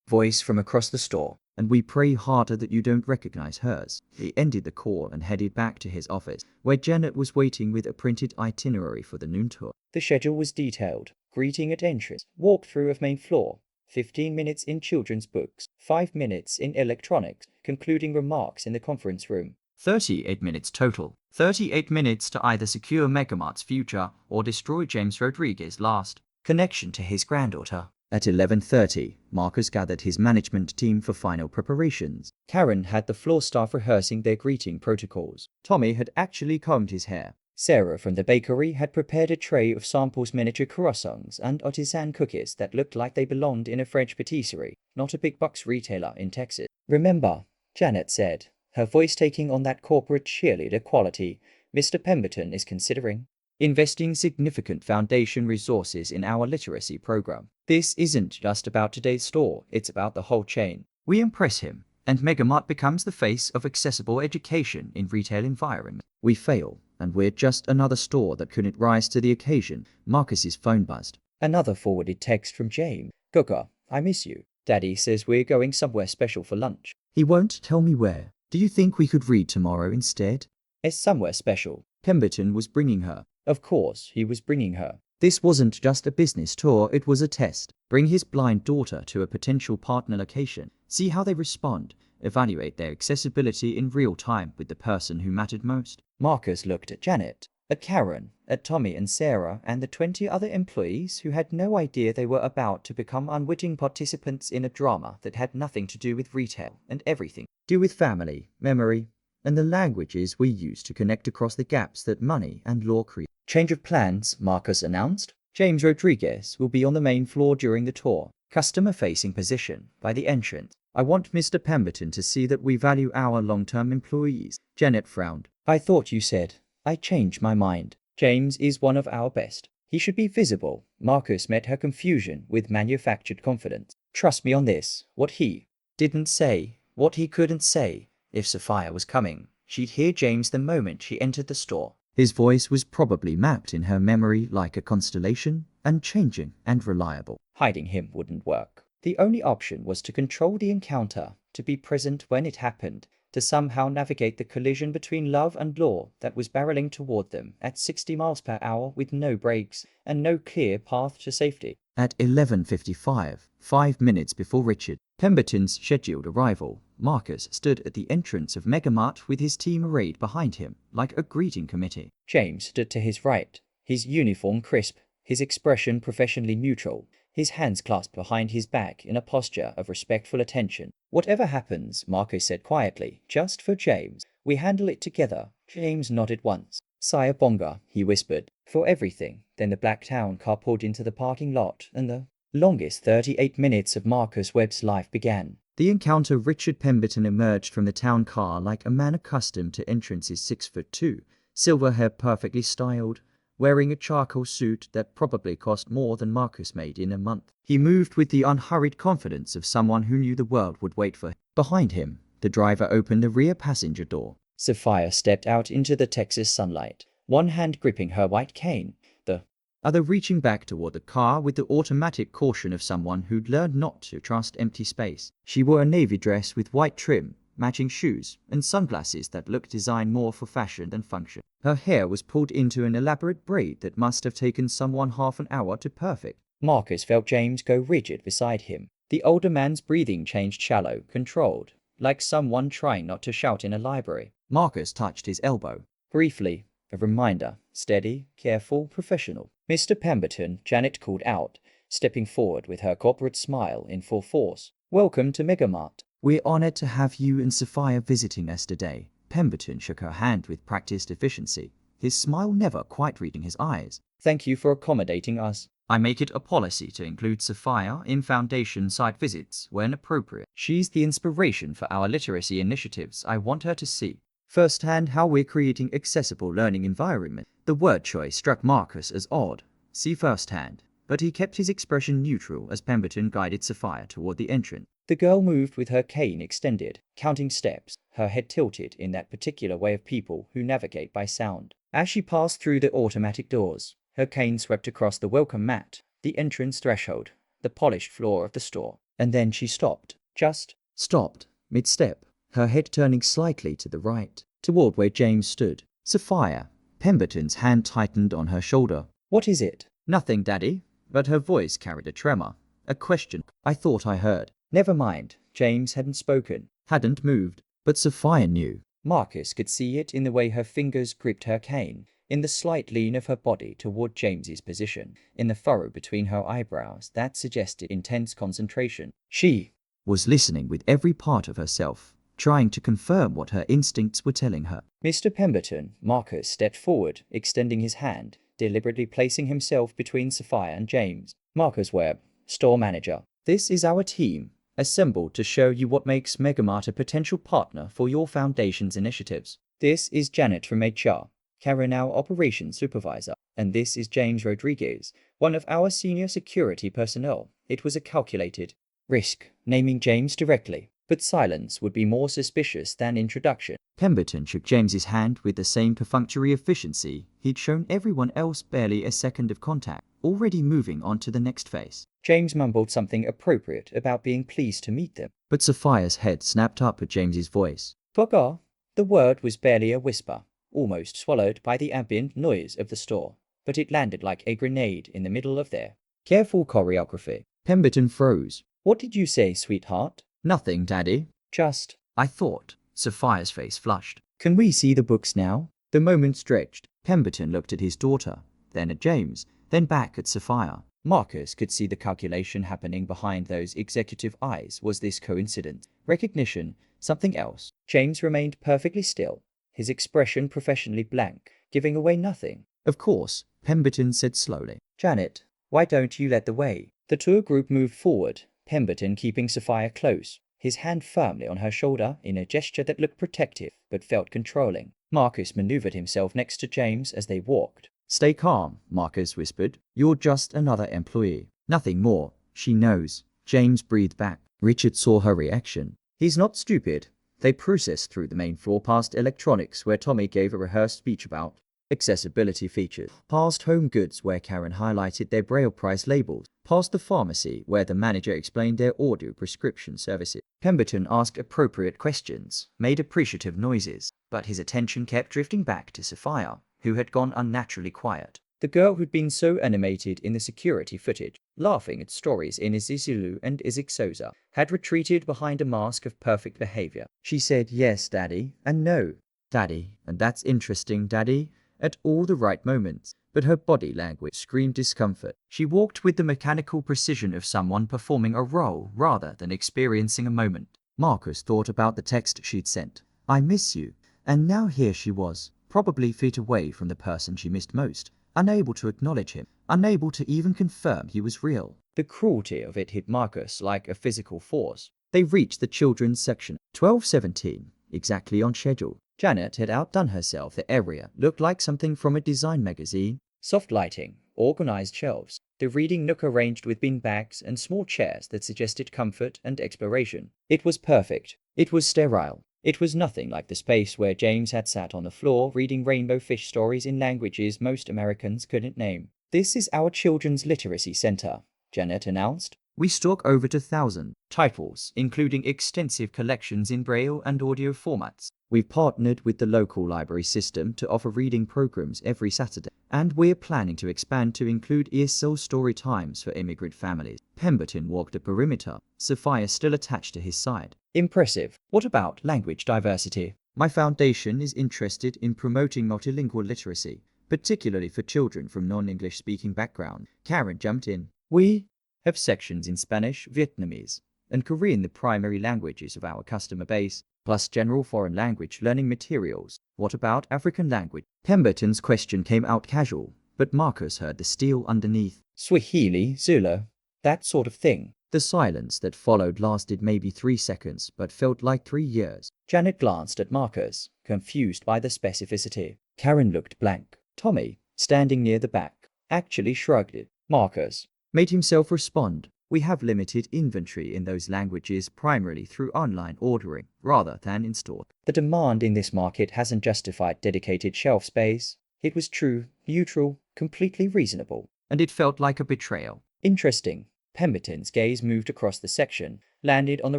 voice from across the store, and we pray harder that you don't recognize hers. He ended the call and headed back to his office, where Janet was waiting with a printed itinerary for the noon tour. The schedule was detailed. Greeting at entrance, walkthrough of main floor, 15 minutes in children's books, 5 minutes in electronics, concluding remarks in the conference room. 38 minutes total. 38 minutes to either secure Megamart's future or destroy James Rodriguez's last connection to his granddaughter. At 11:30, Marcus gathered his management team for final preparations. Karen had the floor staff rehearsing their greeting protocols. Tommy had actually combed his hair. Sarah from the bakery had prepared a tray of samples, miniature croissants and artisan cookies that looked like they belonged in a French patisserie, not a big box retailer in Texas. Remember, Janet said, her voice taking on that corporate cheerleader quality, Mr. Pemberton is considering investing significant foundation resources in our literacy program. This isn't just about today's store, it's about the whole chain. We impress him, and Megamart becomes the face of accessible education in retail environment. We fail, and we're just another store that couldn't rise to the occasion. Marcus's phone buzzed. Another forwarded text from James. Coca, I miss you. Daddy says we're going somewhere special for lunch. He won't tell me where. Do you think we could read tomorrow instead? It's somewhere special. Pemberton was bringing her. Of course, he was bringing her. This wasn't just a business tour, it was a test. Bring his blind daughter to a potential partner location. See how they respond. Evaluate their accessibility in real time with the person who mattered most. Marcus looked at Janet, at Karen, at Tommy and Sarah, and the 20 other employees who had no idea they were about to become unwitting participants in a drama that had nothing to do with retail and everything to do with family, memory, and the languages we use to connect across the gaps that money and law create. Change of plans, Marcus announced. James Rodriguez will be on the main floor during the tour. customer-facing position by the entrance. I want Mr. Pemberton to see that we value our long-term employees. Janet frowned. I thought you said. I changed my mind. James is one of our best. He should be visible. Marcus met her confusion with manufactured confidence. Trust me on this. What he didn't say, what he couldn't say. If Sophia was coming, she'd hear James the moment she entered the store. His voice was probably mapped in her memory like a constellation, unchanging and reliable. Hiding him wouldn't work. The only option was to control the encounter, to be present when it happened, to somehow navigate the collision between love and law that was barreling toward them at 60 miles per hour with no brakes and no clear path to safety. At 11:55, 5 minutes before Richard Pemberton's scheduled arrival, Marcus stood at the entrance of Megamart with his team arrayed behind him like a greeting committee. James stood to his right, his uniform crisp, his expression professionally neutral, his hands clasped behind his back in a posture of respectful attention. Whatever happens, Marcus said quietly, just for James, we handle it together. James nodded once. Sire Bonga, he whispered, for everything. Then the black town car pulled into the parking lot and the longest 38 minutes of Marcus Webb's life began. The encounter. Richard Pemberton emerged from the town car like a man accustomed to entrances. 6'2", silver hair perfectly styled, wearing a charcoal suit that probably cost more than Marcus made in a month. He moved with the unhurried confidence of someone who knew the world would wait for him. Behind him, the driver opened the rear passenger door. Sophia stepped out into the Texas sunlight, one hand gripping her white cane, the other reaching back toward the car with the automatic caution of someone who'd learned not to trust empty space. She wore a navy dress with white trim, matching shoes, and sunglasses that looked designed more for fashion than function. Her hair was pulled into an elaborate braid that must have taken someone half an hour to perfect. Marcus felt James go rigid beside him. The older man's breathing changed shallow, controlled, like someone trying not to shout in a library. Marcus touched his elbow. Briefly, a reminder, steady, careful, professional. Mr. Pemberton, Janet called out, stepping forward with her corporate smile in full force. Welcome to Megamart. We're honored to have you and Sophia visiting us today. Pemberton shook her hand with practiced efficiency, his smile never quite reading his eyes. Thank you for accommodating us. I make it a policy to include Sophia in Foundation site visits when appropriate. She's the inspiration for our literacy initiatives. I want her to see firsthand how we're creating accessible learning environment. The word choice struck Marcus as odd. See firsthand. But he kept his expression neutral as Pemberton guided Sophia toward the entrance. The girl moved with her cane extended, counting steps, her head tilted in that particular way of people who navigate by sound. As she passed through the automatic doors, her cane swept across the welcome mat, the entrance threshold, the polished floor of the store. And then she stopped. Just stopped, mid-step, her head turning slightly to the right, toward where James stood. Sophia. Pemberton's hand tightened on her shoulder. What is it? Nothing, Daddy. But her voice carried a tremor, a question. I thought I heard. Never mind. James hadn't spoken, hadn't moved, but Sophia knew. Marcus could see it in the way her fingers gripped her cane, in the slight lean of her body toward James's position, in the furrow between her eyebrows that suggested intense concentration. She was listening with every part of herself, trying to confirm what her instincts were telling her. Mr. Pemberton, Marcus stepped forward, extending his hand, deliberately placing himself between Sophia and James. Marcus Webb, store manager. This is our team, assembled to show you what makes Megamart a potential partner for your Foundation's initiatives. This is Janet from HR, Karen, our operations supervisor, and this is James Rodriguez, one of our senior security personnel. It was a calculated risk, naming James directly, but silence would be more suspicious than introduction. Pemberton shook James's hand with the same perfunctory efficiency he'd shown everyone else. Barely a second of contact, already moving on to the next phase. James mumbled something appropriate about being pleased to meet them, but Sophia's head snapped up at James's voice. Boggar. The word was barely a whisper, almost swallowed by the ambient noise of the store, but it landed like a grenade in the middle of their careful choreography. Pemberton froze. What did you say, sweetheart? Nothing, Daddy. Just, I thought. Sophia's face flushed. Can we see the books now? The moment stretched. Pemberton looked at his daughter, then at James, then back at Sophia. Marcus could see the calculation happening behind those executive eyes. Was this coincidence? Recognition? Something else? James remained perfectly still, his expression professionally blank, giving away nothing. Of course, Pemberton said slowly. Janet, why don't you lead the way? The tour group moved forward, Pemberton keeping Sophia close, his hand firmly on her shoulder in a gesture that looked protective but felt controlling. Marcus maneuvered himself next to James as they walked. "Stay calm," Marcus whispered. "You're just another employee. Nothing more. She knows." James breathed back. Richard saw her reaction. "He's not stupid." They processed through the main floor past electronics where Tommy gave a rehearsed speech about accessibility features, past home goods where Karen highlighted their braille price labels, past the pharmacy where the manager explained their audio prescription services. Pemberton asked appropriate questions, made appreciative noises, but his attention kept drifting back to Sophia, who had gone unnaturally quiet. The girl who'd been so animated in the security footage, laughing at stories in Izizulu and Izixoza, had retreated behind a mask of perfect behavior. She said yes, Daddy, and no, Daddy, and that's interesting, Daddy, at all the right moments, but her body language screamed discomfort. She walked with the mechanical precision of someone performing a role rather than experiencing a moment. Marcus thought about the text she'd sent. "I miss you." And now here she was, probably feet away from the person she missed most, unable to acknowledge him, unable to even confirm he was real. The cruelty of it hit Marcus like a physical force. They reached the children's section, 12:17, exactly on schedule. Janet had outdone herself. The area looked like something from a design magazine. Soft lighting, organized shelves, the reading nook arranged with bin bags and small chairs that suggested comfort and exploration. It was perfect. It was sterile. It was nothing like the space where James had sat on the floor reading rainbow fish stories in languages most Americans couldn't name. "This is our children's literacy center," Janet announced. "We stock over 2,000 titles, including extensive collections in braille and audio formats. We've partnered with the local library system to offer reading programs every Saturday, and we're planning to expand to include ESL story times for immigrant families." Pemberton walked the perimeter, Sophia still attached to his side. "Impressive. What about language diversity?" "My foundation is interested in promoting multilingual literacy, particularly for children from non-English speaking backgrounds." Karen jumped in. "We have sections in Spanish, Vietnamese, and Korean, the primary languages of our customer base, plus general foreign language learning materials. What about African language?" Pemberton's question came out casual, but Marcus heard the steel underneath. "Swahili, Zulu, that sort of thing." The silence that followed lasted maybe 3 seconds, but felt like 3 years. Janet glanced at Marcus, confused by the specificity. Karen looked blank. Tommy, standing near the back, actually shrugged it. Marcus made himself respond. "We have limited inventory in those languages primarily through online ordering, rather than in store. The demand in this market hasn't justified dedicated shelf space." It was true, neutral, completely reasonable, and it felt like a betrayal. "Interesting." Pemberton's gaze moved across the section, landed on the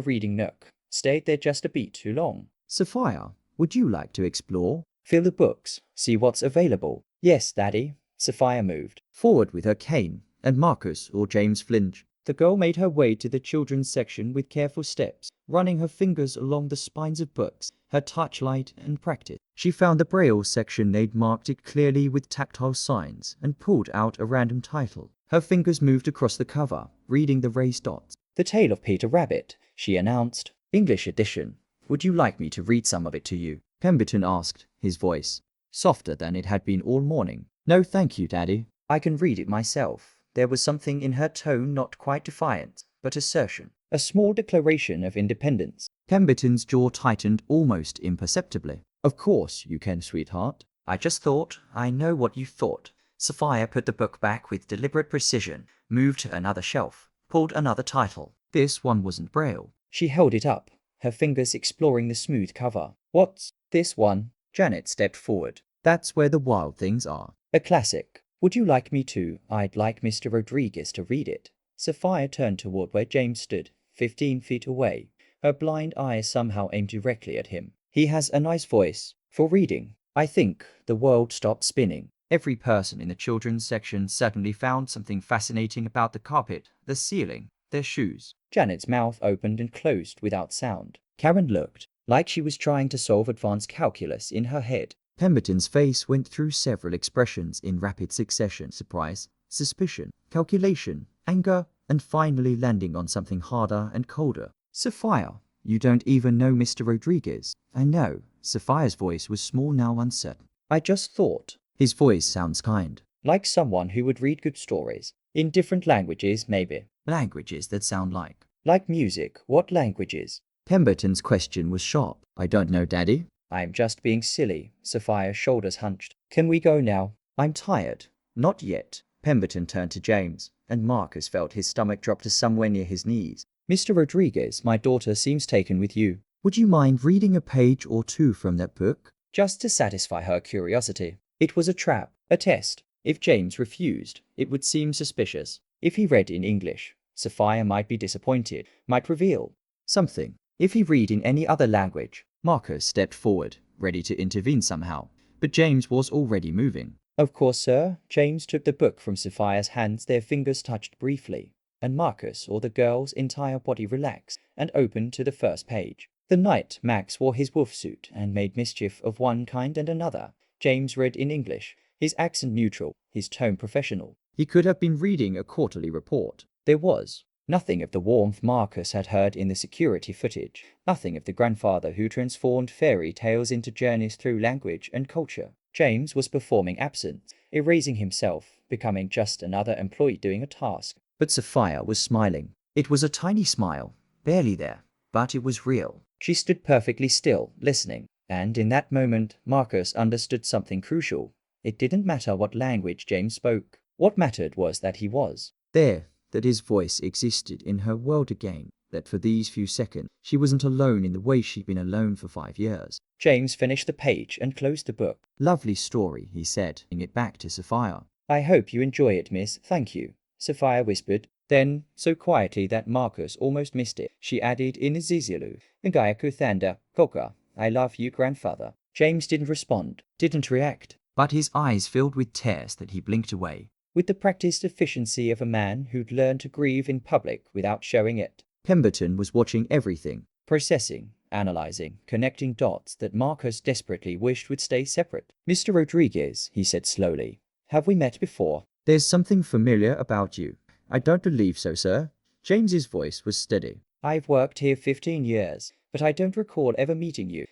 reading nook, stayed there just a beat too long. "Sophia, would you like to explore? Feel the books, see what's available?" "Yes, Daddy." Sophia moved forward with her cane, and Marcus or James flinched. The girl made her way to the children's section with careful steps, running her fingers along the spines of books, her touch light and practice. She found the braille section. They'd marked it clearly with tactile signs and pulled out a random title. Her fingers moved across the cover, reading the raised dots. "The Tale of Peter Rabbit," she announced. "English edition. Would you like me to read some of it to you?" Pemberton asked, his voice softer than it had been all morning. "No thank you, Daddy. I can read it myself." There was something in her tone, not quite defiance, but assertion. A small declaration of independence. Pemberton's jaw tightened almost imperceptibly. "Of course you can, sweetheart. I just thought, I know what you thought." Sophia put the book back with deliberate precision, moved to another shelf, pulled another title. This one wasn't braille. She held it up, her fingers exploring the smooth cover. "What's this one?" Janet stepped forward. "That's Where the Wild Things Are. A classic. Would you like me to?" "I'd like Mr. Rodriguez to read it." Sophia turned toward where James stood, 15 feet away, her blind eyes somehow aimed directly at him. "He has a nice voice for reading." I think the world stopped spinning. Every person in the children's section suddenly found something fascinating about the carpet, the ceiling, their shoes. Janet's mouth opened and closed without sound. Karen looked like she was trying to solve advanced calculus in her head. Pemberton's face went through several expressions in rapid succession: surprise, suspicion, calculation, anger, and finally landing on something harder and colder. "Sophia, you don't even know Mr. Rodriguez." "I know." Sophia's voice was small, now uncertain. "I just thought." His voice sounds kind. "Like someone who would read good stories. In different languages, maybe." Languages that sound like. Like music, what languages? Pemberton's question was sharp. I don't know, Daddy. I'm just being silly. Sophia's shoulders hunched. Can we go now? I'm tired. Not yet. Pemberton turned to James, and Marcus felt his stomach drop to somewhere near his knees. Mr. Rodriguez, my daughter seems taken with you. Would you mind reading a page or two from that book? Just to satisfy her curiosity. It was a trap, a test. If James refused, it would seem suspicious. If he read in English, Sophia might be disappointed, might reveal something. If he read in any other language, Marcus stepped forward, ready to intervene somehow. But James was already moving. Of course, sir. James took the book from Sophia's hands. Their fingers touched briefly, and Marcus or the girl's entire body relaxed and opened to the first page. The night Max wore his wolf suit and made mischief of one kind and another. James read in English, his accent neutral, his tone professional. He could have been reading a quarterly report. There was nothing of the warmth Marcus had heard in the security footage, nothing of the grandfather who transformed fairy tales into journeys through language and culture. James was performing absence, erasing himself, becoming just another employee doing a task. But Sophia was smiling. It was a tiny smile, barely there, but it was real. She stood perfectly still, listening, and in that moment, Marcus understood something crucial. It didn't matter what language James spoke. What mattered was that he was there, that his voice existed in her world again, that for these few seconds, she wasn't alone in the way she'd been alone for 5 years. James finished the page and closed the book. Lovely story, he said, giving it back to Sophia. I hope you enjoy it, miss. Thank you, Sophia whispered. Then, so quietly that Marcus almost missed it, she added in Zizulu, Ngaya Kuthanda, Koka, I love you, grandfather. James didn't respond, didn't react, but his eyes filled with tears that he blinked away. With the practiced efficiency of a man who'd learned to grieve in public without showing it. Pemberton was watching everything, processing, analyzing, connecting dots that Marcus desperately wished would stay separate. Mr. Rodriguez, he said slowly, have we met before? There's something familiar about you. I don't believe so, sir. James's voice was steady. I've worked here 15 years, but I don't recall ever meeting you.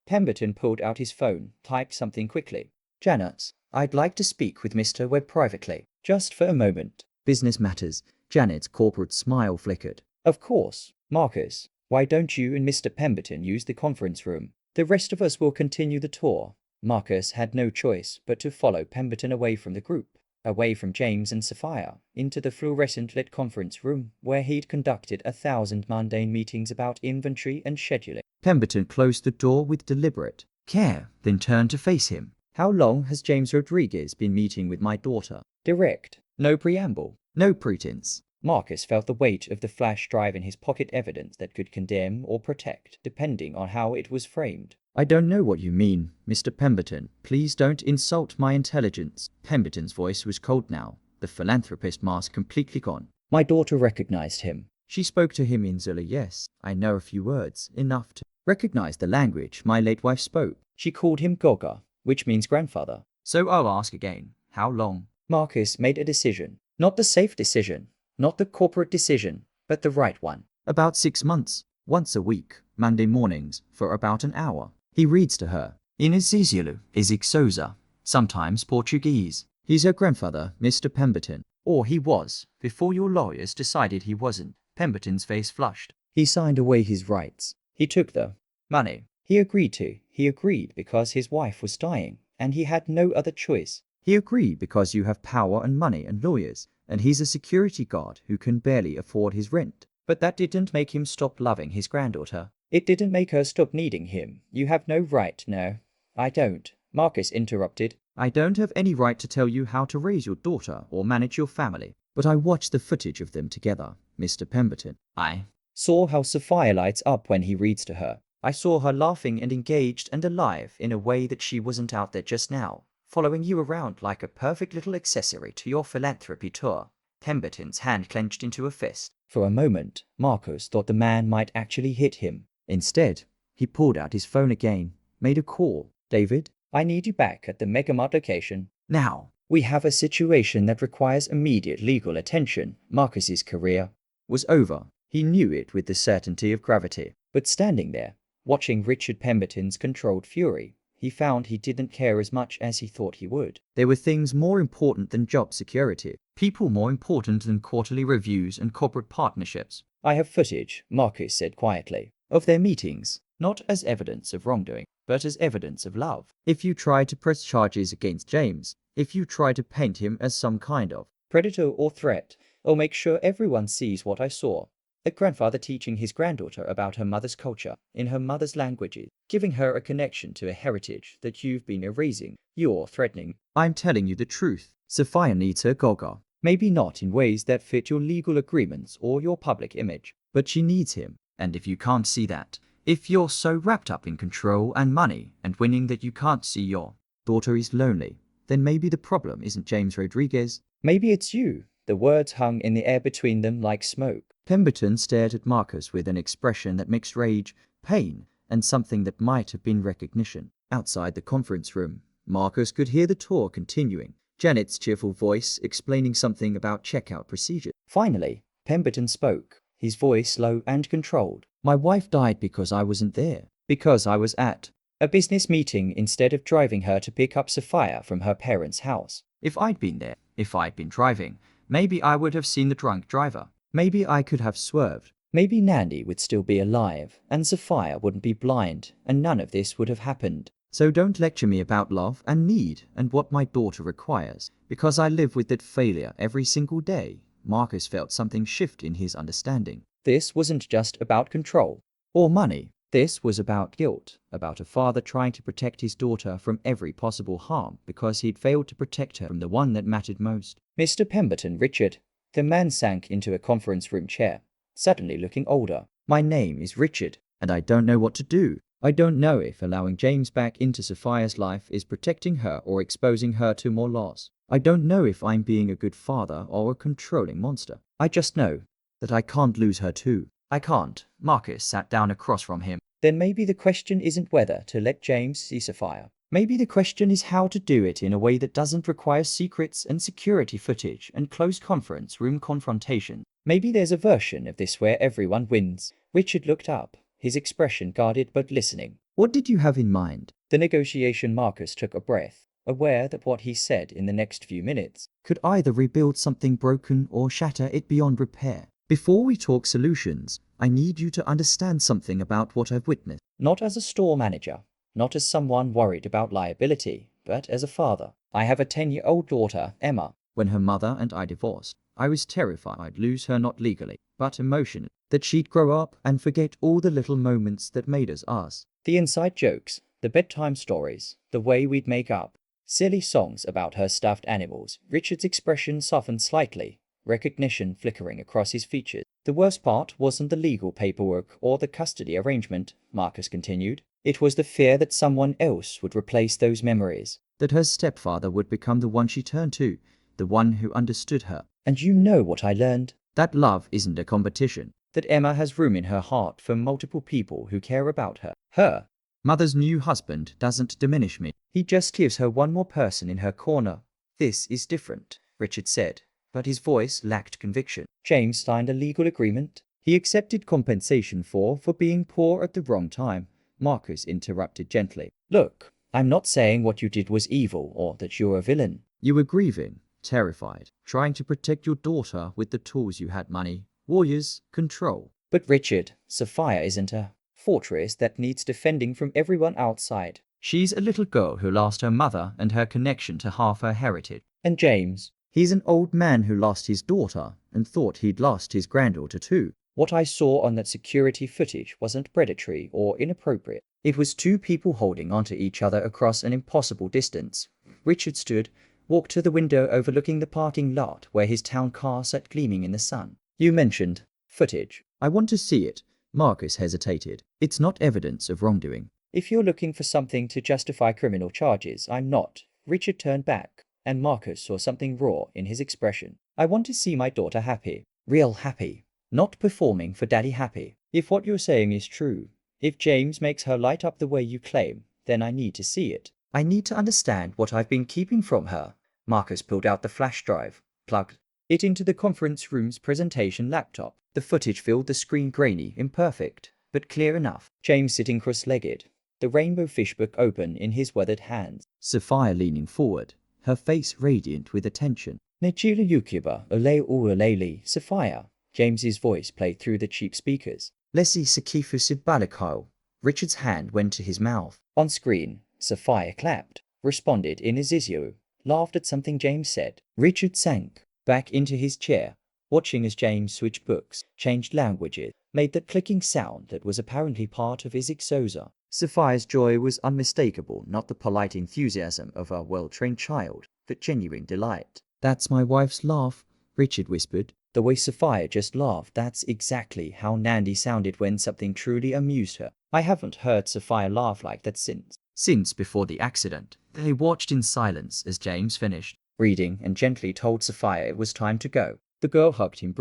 Pemberton pulled out his phone, typed something quickly. Janet, I'd like to speak with Mr. Webb privately, just for a moment. Business matters. Janet's corporate smile flickered. Of course, Marcus. Why don't you and Mr. Pemberton use the conference room? The rest of us will continue the tour. Marcus had no choice but to follow Pemberton away from the group, away from James and Sophia, into the fluorescent-lit conference room where he'd conducted 1,000 mundane meetings about inventory and scheduling. Pemberton closed the door with deliberate care, then turned to face him. How long has James Rodriguez been meeting with my daughter? Direct. No preamble. No pretense. Marcus felt the weight of the flash drive in his pocket, evidence that could condemn or protect, depending on how it was framed. I don't know what you mean, Mr. Pemberton. Please don't insult my intelligence. Pemberton's voice was cold now, the philanthropist mask completely gone. My daughter recognized him. She spoke to him in Zulu. Yes, I know a few words, enough to recognize the language my late wife spoke. She called him Goga, which means grandfather. So I'll ask again, how long? Marcus made a decision. Not the safe decision, not the corporate decision, but the right one. About 6 months, once a week, Monday mornings, for about an hour. He reads to her. In Isizilu, Isixosa, sometimes Portuguese. He's her grandfather, Mr. Pemberton. Or he was, before your lawyers decided he wasn't. Pemberton's face flushed. He signed away his rights. He took the money. He agreed because his wife was dying, and he had no other choice. He agreed because you have power and money and lawyers, and he's a security guard who can barely afford his rent. But that didn't make him stop loving his granddaughter. It didn't make her stop needing him. You have no right, no. I don't. Marcus interrupted. I don't have any right to tell you how to raise your daughter or manage your family. But I watched the footage of them together, Mr. Pemberton. I saw how Sophia lights up when he reads to her. I saw her laughing and engaged and alive in a way that she wasn't out there just now, following you around like a perfect little accessory to your philanthropy tour. Pemberton's hand clenched into a fist. For a moment, Marcus thought the man might actually hit him. Instead, he pulled out his phone again, made a call. David, I need you back at the Megamart location. Now, we have a situation that requires immediate legal attention. Marcus's career was over. He knew it with the certainty of gravity. But standing there, watching Richard Pemberton's controlled fury, he found he didn't care as much as he thought he would. There were things more important than job security, people more important than quarterly reviews and corporate partnerships. I have footage, Marcus said quietly, of their meetings, not as evidence of wrongdoing, but as evidence of love. If you try to press charges against James, if you try to paint him as some kind of predator or threat, I'll make sure everyone sees what I saw. A grandfather teaching his granddaughter about her mother's culture, in her mother's languages, giving her a connection to a heritage that you've been erasing. You're threatening. I'm telling you the truth. Sophia needs her Gogga. Maybe not in ways that fit your legal agreements or your public image, but she needs him. And if you can't see that, if you're so wrapped up in control and money and winning that you can't see your daughter is lonely, then maybe the problem isn't James Rodriguez. Maybe it's you. The words hung in the air between them like smoke. Pemberton stared at Marcus with an expression that mixed rage, pain, and something that might have been recognition. Outside the conference room, Marcus could hear the tour continuing, Janet's cheerful voice explaining something about checkout procedure. Finally, Pemberton spoke, his voice low and controlled. My wife died because I wasn't there, because I was at a business meeting instead of driving her to pick up Sophia from her parents' house. If I'd been there, if I'd been driving, maybe I would have seen the drunk driver. Maybe I could have swerved. Maybe Nandy would still be alive, and Sophia wouldn't be blind, and none of this would have happened. So don't lecture me about love and need and what my daughter requires, because I live with that failure every single day. Marcus felt something shift in his understanding. This wasn't just about control or money. This was about guilt, about a father trying to protect his daughter from every possible harm because he'd failed to protect her from the one that mattered most. Mr. Pemberton, Richard. The man sank into a conference room chair, suddenly looking older. My name is Richard, and I don't know what to do. I don't know if allowing James back into Sophia's life is protecting her or exposing her to more loss. I don't know if I'm being a good father or a controlling monster. I just know that I can't lose her too. I can't. Marcus sat down across from him. Then maybe the question isn't whether to let James see Sophia. Maybe the question is how to do it in a way that doesn't require secrets and security footage and closed conference room confrontation. Maybe there's a version of this where everyone wins. Richard looked up, his expression guarded but listening. What did you have in mind? The negotiation. Marcus took a breath, aware that what he said in the next few minutes could either rebuild something broken or shatter it beyond repair. Before we talk solutions, I need you to understand something about what I've witnessed. Not as a store manager, not as someone worried about liability, but as a father. I have a 10-year-old daughter, Emma. When her mother and I divorced, I was terrified I'd lose her not legally, but emotionally, that she'd grow up and forget all the little moments that made us us. The inside jokes, the bedtime stories, the way we'd make up silly songs about her stuffed animals. Richard's expression softened slightly, recognition flickering across his features. The worst part wasn't the legal paperwork or the custody arrangement, Marcus continued. It was the fear that someone else would replace those memories, that her stepfather would become the one she turned to, the one who understood her. And you know what I learned? That love isn't a competition, that Emma has room in her heart for multiple people who care about her. Her mother's new husband doesn't diminish me. He just gives her one more person in her corner. This is different, Richard said, but his voice lacked conviction. James signed a legal agreement. He accepted compensation for being poor at the wrong time. Marcus interrupted gently. Look, I'm not saying what you did was evil or that you're a villain. You were grieving, terrified, trying to protect your daughter with the tools you had: money, warriors, control. But Richard, Sophia isn't a fortress that needs defending from everyone outside. She's a little girl who lost her mother and her connection to half her heritage. And James, he's an old man who lost his daughter and thought he'd lost his granddaughter too. What I saw on that security footage wasn't predatory or inappropriate. It was two people holding onto each other across an impossible distance. Richard stood, walked to the window overlooking the parking lot where his town car sat gleaming in the sun. You mentioned footage. I want to see it. Marcus hesitated. It's not evidence of wrongdoing. If you're looking for something to justify criminal charges, I'm not. Richard turned back, and Marcus saw something raw in his expression. I want to see my daughter happy. Real happy. Not performing for daddy happy. If what you're saying is true, if James makes her light up the way you claim, then I need to see it. I need to understand what I've been keeping from her. Marcus pulled out the flash drive, plugged it into the conference room's presentation laptop. The footage filled the screen, grainy, imperfect, but clear enough. James sitting cross-legged, the rainbow fish book open in his weathered hands. Sapphire leaning forward, her face radiant with attention. Nechila Yukiba, Ole Ualele, Sapphire. James's voice played through the cheap speakers. Lesi Sakifu Sibalikau. Richard's hand went to his mouth. On screen, Sapphire clapped, responded in Izizio, laughed at something James said. Richard sank back into his chair, watching as James switched books, changed languages, made that clicking sound that was apparently part of his Ixoza. Sapphire's joy was unmistakable, not the polite enthusiasm of a well-trained child, but genuine delight. That's my wife's laugh, Richard whispered. The way Sapphire just laughed, that's exactly how Nandi sounded when something truly amused her. I haven't heard Sapphire laugh like that since before the accident. They watched in silence as James finished reading and gently told Sapphire it was time to go. The girl hugged him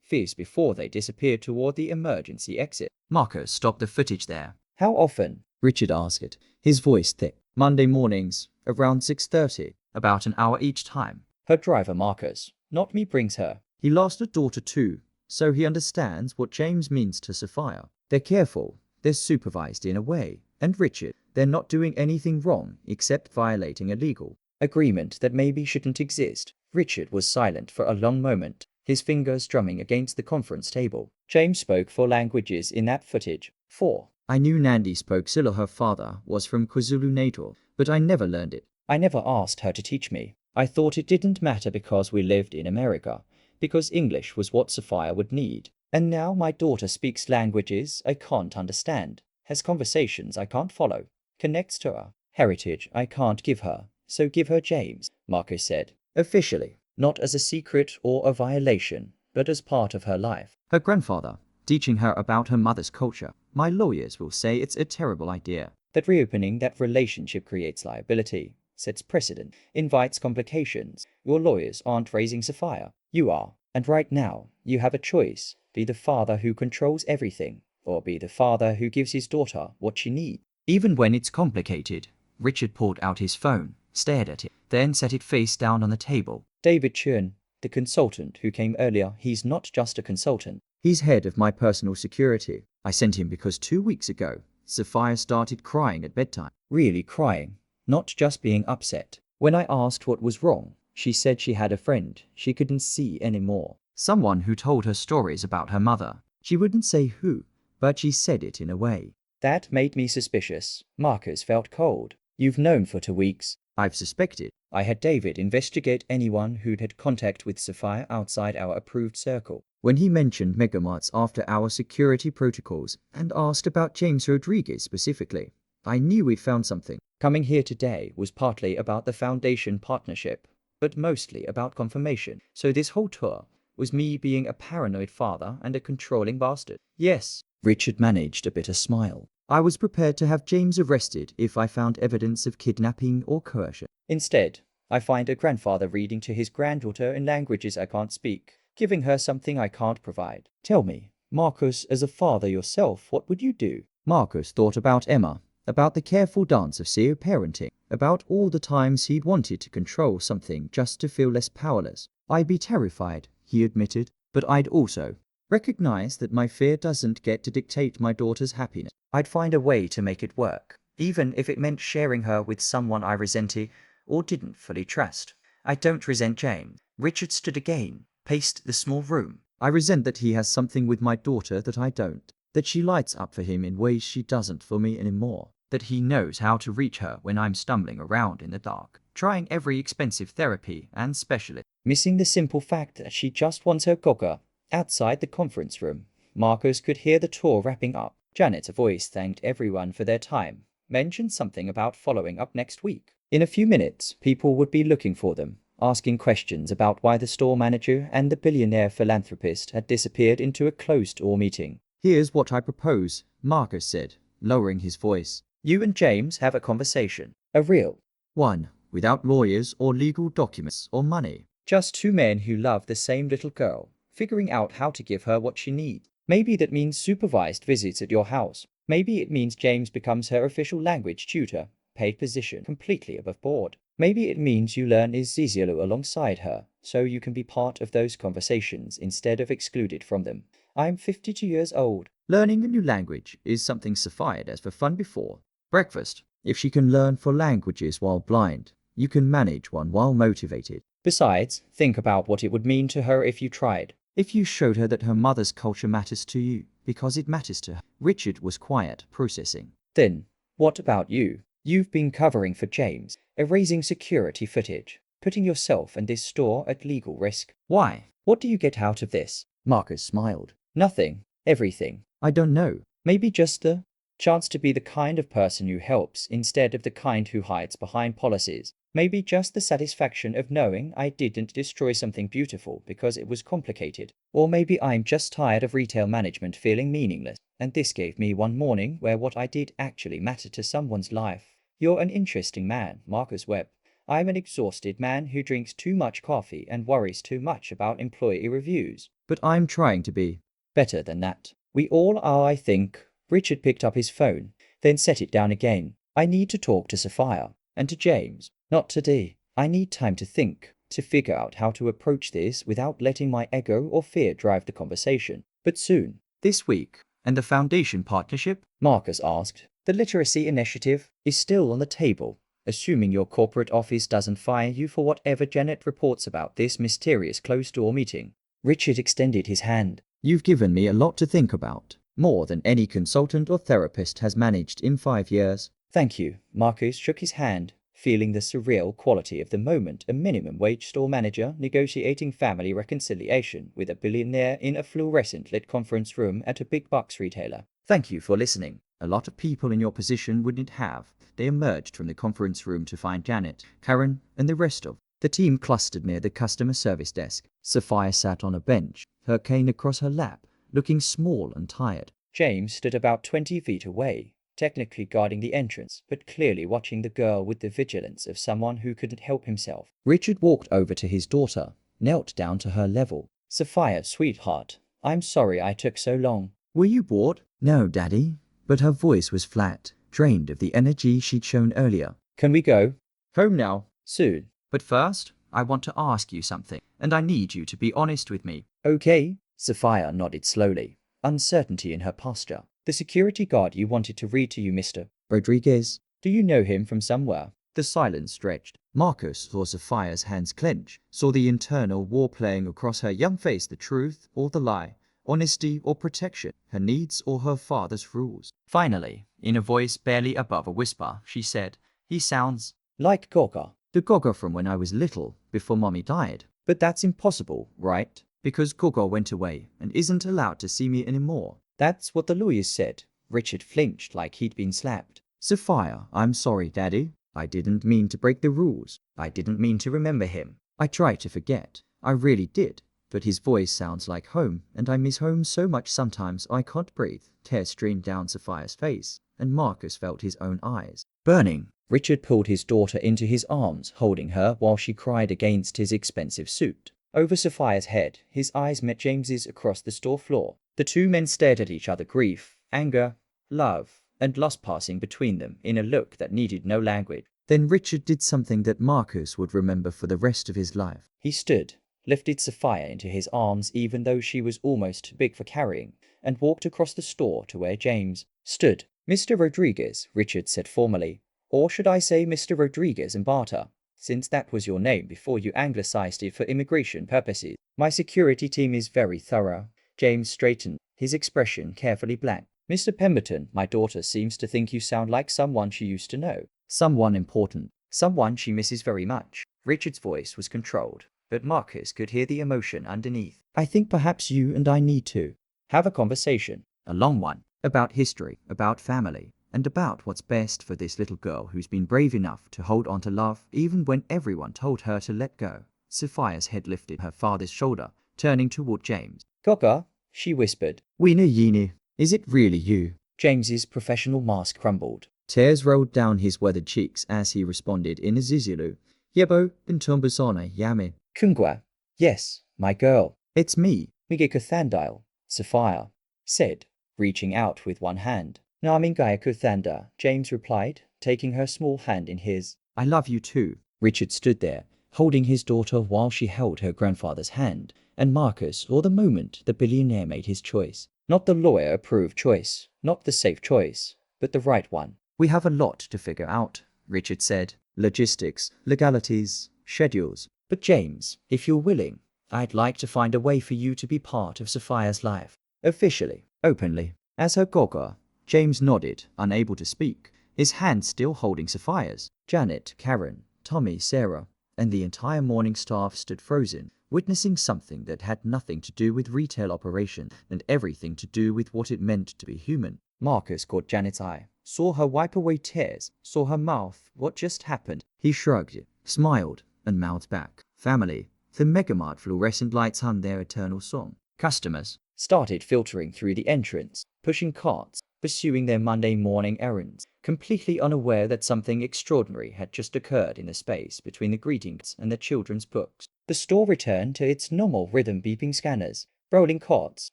fierce before they disappeared toward the emergency exit. Marcus stopped the footage there. How often? Richard asked, his voice thick. Monday mornings, around 6:30, about an hour each time. Her driver Marcus, not me, brings her. He lost a daughter too, so he understands what James means to Sapphire. They're careful, they're supervised in a way, and Richard, they're not doing anything wrong except violating a legal agreement that maybe shouldn't exist. Richard was silent for a long moment, his fingers drumming against the conference table. James spoke 4 languages in that footage. 4. I knew Nandi spoke Silla. Her father was from KwaZulu-Natal, but I never learned it. I never asked her to teach me. I thought it didn't matter because we lived in America, because English was what Sapphire would need. And now my daughter speaks languages I can't understand, has conversations I can't follow, connects to a heritage I can't give her. So give her James, Marcus said. Officially, not as a secret or a violation, but as part of her life. Her grandfather, teaching her about her mother's culture. My lawyers will say it's a terrible idea. That reopening that relationship creates liability, sets precedent, invites complications. Your lawyers aren't raising Sapphire. You are. And right now, you have a choice. Be the father who controls everything, or be the father who gives his daughter what she needs. Even when it's complicated. Richard pulled out his phone, stared at it, then set it face down on the table. David Churn, the consultant who came earlier, he's not just a consultant. He's head of my personal security. I sent him because 2 weeks ago, Sapphire started crying at bedtime. Really crying, not just being upset. When I asked what was wrong, she said she had a friend she couldn't see anymore. Someone who told her stories about her mother. She wouldn't say who, but she said it in a way that made me suspicious. Marcus felt cold. You've known for 2 weeks. I've suspected. I had David investigate anyone who'd had contact with Sapphire outside our approved circle. When he mentioned Megamart's after-hour security protocols and asked about James Rodriguez specifically, I knew we'd found something. Coming here today was partly about the Foundation partnership, but mostly about confirmation. So this whole tour was me being a paranoid father and a controlling bastard. Yes, Richard managed a bitter smile. I was prepared to have James arrested if I found evidence of kidnapping or coercion. Instead, I find a grandfather reading to his granddaughter in languages I can't speak, giving her something I can't provide. Tell me, Marcus, as a father yourself, what would you do? Marcus thought about Emma, about the careful dance of CEO parenting, about all the times he'd wanted to control something just to feel less powerless. I'd be terrified, he admitted, but I'd also recognize that my fear doesn't get to dictate my daughter's happiness. I'd find a way to make it work, even if it meant sharing her with someone I resented or didn't fully trust. I don't resent James. Richard stood again, paced the small room. I resent that he has something with my daughter that I don't, that she lights up for him in ways she doesn't for me anymore, that he knows how to reach her when I'm stumbling around in the dark, trying every expensive therapy and specialist, missing the simple fact that she just wants her cocker. Outside the conference room, Marcus could hear the tour wrapping up. Janet's voice thanked everyone for their time, mentioned something about following up next week. In a few minutes, people would be looking for them, asking questions about why the store manager and the billionaire philanthropist had disappeared into a closed-door meeting. Here's what I propose, Marcus said, lowering his voice. You and James have a conversation. A real one, without lawyers or legal documents or money. Just 2 men who love the same little girl, figuring out how to give her what she needs. Maybe that means supervised visits at your house. Maybe it means James becomes her official language tutor, paid position, completely above board. Maybe it means you learn Isizialo alongside her, so you can be part of those conversations instead of excluded from them. I'm 52 years old. Learning a new language is something Sapphire does for fun before. Breakfast. If she can learn 4 languages while blind, you can manage 1 while motivated. Besides, think about what it would mean to her if you tried. If you showed her that her mother's culture matters to you, because it matters to her. Richard was quiet, processing. Then, what about you? You've been covering for James, erasing security footage, putting yourself and this store at legal risk. Why? What do you get out of this? Marcus smiled. Nothing. Everything. I don't know. Maybe just the chance to be the kind of person who helps instead of the kind who hides behind policies. Maybe just the satisfaction of knowing I didn't destroy something beautiful because it was complicated. Or maybe I'm just tired of retail management feeling meaningless, and this gave me one morning where what I did actually mattered to someone's life. You're an interesting man, Marcus Webb. I'm an exhausted man who drinks too much coffee and worries too much about employee reviews. But I'm trying to be better than that. We all are, I think. Richard picked up his phone, then set it down again. I need to talk to Sophia. And to James. Not today. I need time to think, to figure out how to approach this without letting my ego or fear drive the conversation. But soon. This week. And the foundation partnership? Marcus asked. The literacy initiative is still on the table, assuming your corporate office doesn't fire you for whatever Janet reports about this mysterious closed-door meeting. Richard extended his hand. You've given me a lot to think about. More than any consultant or therapist has managed in 5 years. Thank you. Marcus shook his hand, feeling the surreal quality of the moment, a minimum wage store manager negotiating family reconciliation with a billionaire in a fluorescent-lit conference room at a big box retailer. Thank you for listening. A lot of people in your position wouldn't have. They emerged from the conference room to find Janet, Karen, and the rest of the team clustered near the customer service desk. Sophia sat on a bench, her cane across her lap, looking small and tired. James stood about 20 feet away, technically guarding the entrance, but clearly watching the girl with the vigilance of someone who couldn't help himself. Richard walked over to his daughter, knelt down to her level. Sophia, sweetheart, I'm sorry I took so long. Were you bored? No, Daddy. But her voice was flat, drained of the energy she'd shown earlier. Can we go? Home now. Soon. But first, I want to ask you something, and I need you to be honest with me. Okay. Sophia nodded slowly, uncertainty in her posture. The security guard you wanted to read to you, Mr. Rodriguez. Do you know him from somewhere? The silence stretched. Marcus saw Sophia's hands clench, saw the internal war playing across her young face, the truth or the lie, honesty or protection, her needs or her father's rules. Finally, in a voice barely above a whisper, she said, He sounds like Gogga. The Gogga from when I was little, before Mommy died. But that's impossible, right? Because Gogga went away and isn't allowed to see me anymore. That's what the lawyers said. Richard flinched like he'd been slapped. Sophia, I'm sorry, Daddy. I didn't mean to break the rules. I didn't mean to remember him. I tried to forget. I really did. But his voice sounds like home, and I miss home so much sometimes I can't breathe. Tears streamed down Sophia's face, and Marcus felt his own eyes burning. Richard pulled his daughter into his arms, holding her while she cried against his expensive suit. Over Sophia's head, his eyes met James's across the store floor. The two men stared at each other, grief, anger, love, and loss passing between them in a look that needed no language. Then Richard did something that Marcus would remember for the rest of his life. He stood, lifted Sophia into his arms even though she was almost too big for carrying, and walked across the store to where James stood. Mr. Rodriguez, Richard said formally, or should I say Mr. Rodriguez and Barter, since that was your name before you anglicized it for immigration purposes. My security team is very thorough. James straightened, his expression carefully blank. Mr. Pemberton, my daughter seems to think you sound like someone she used to know. Someone important. Someone she misses very much. Richard's voice was controlled, but Marcus could hear the emotion underneath. I think perhaps you and I need to have a conversation. A long one. About history, about family, and about what's best for this little girl who's been brave enough to hold on to love even when everyone told her to let go. Sophia's head lifted her father's shoulder, turning toward James. Gogga, she whispered. Weena Yeenie, is it really you? James's professional mask crumbled. Tears rolled down his weathered cheeks as he responded in a Zulu. Yebo, Ntombazana Yame. Kungwa. Yes, my girl. It's me, Migeko Thandile, Sophia said, reaching out with one hand. Namingayako Thanda, James replied, taking her small hand in his. I love you too. Richard stood there, holding his daughter while she held her grandfather's hand, and Marcus saw the moment the billionaire made his choice. Not the lawyer-approved choice, not the safe choice, but the right one. We have a lot to figure out, Richard said. Logistics, legalities, schedules. But James, if you're willing, I'd like to find a way for you to be part of Sophia's life. Officially, openly. As her gogger, James nodded, unable to speak, his hand still holding Sophia's. Janet, Karen, Tommy, Sarah, and the entire morning staff stood frozen, witnessing something that had nothing to do with retail operation and everything to do with what it meant to be human. Marcus caught Janet's eye, saw her wipe away tears, saw her mouth. What just happened? He shrugged, smiled, and mouthed back. Family. The Megamart fluorescent lights hummed their eternal song. Customers started filtering through the entrance, pushing carts, pursuing their Monday morning errands, completely unaware that something extraordinary had just occurred in the space between the greetings and the children's books. The store returned to its normal rhythm, beeping scanners, rolling carts,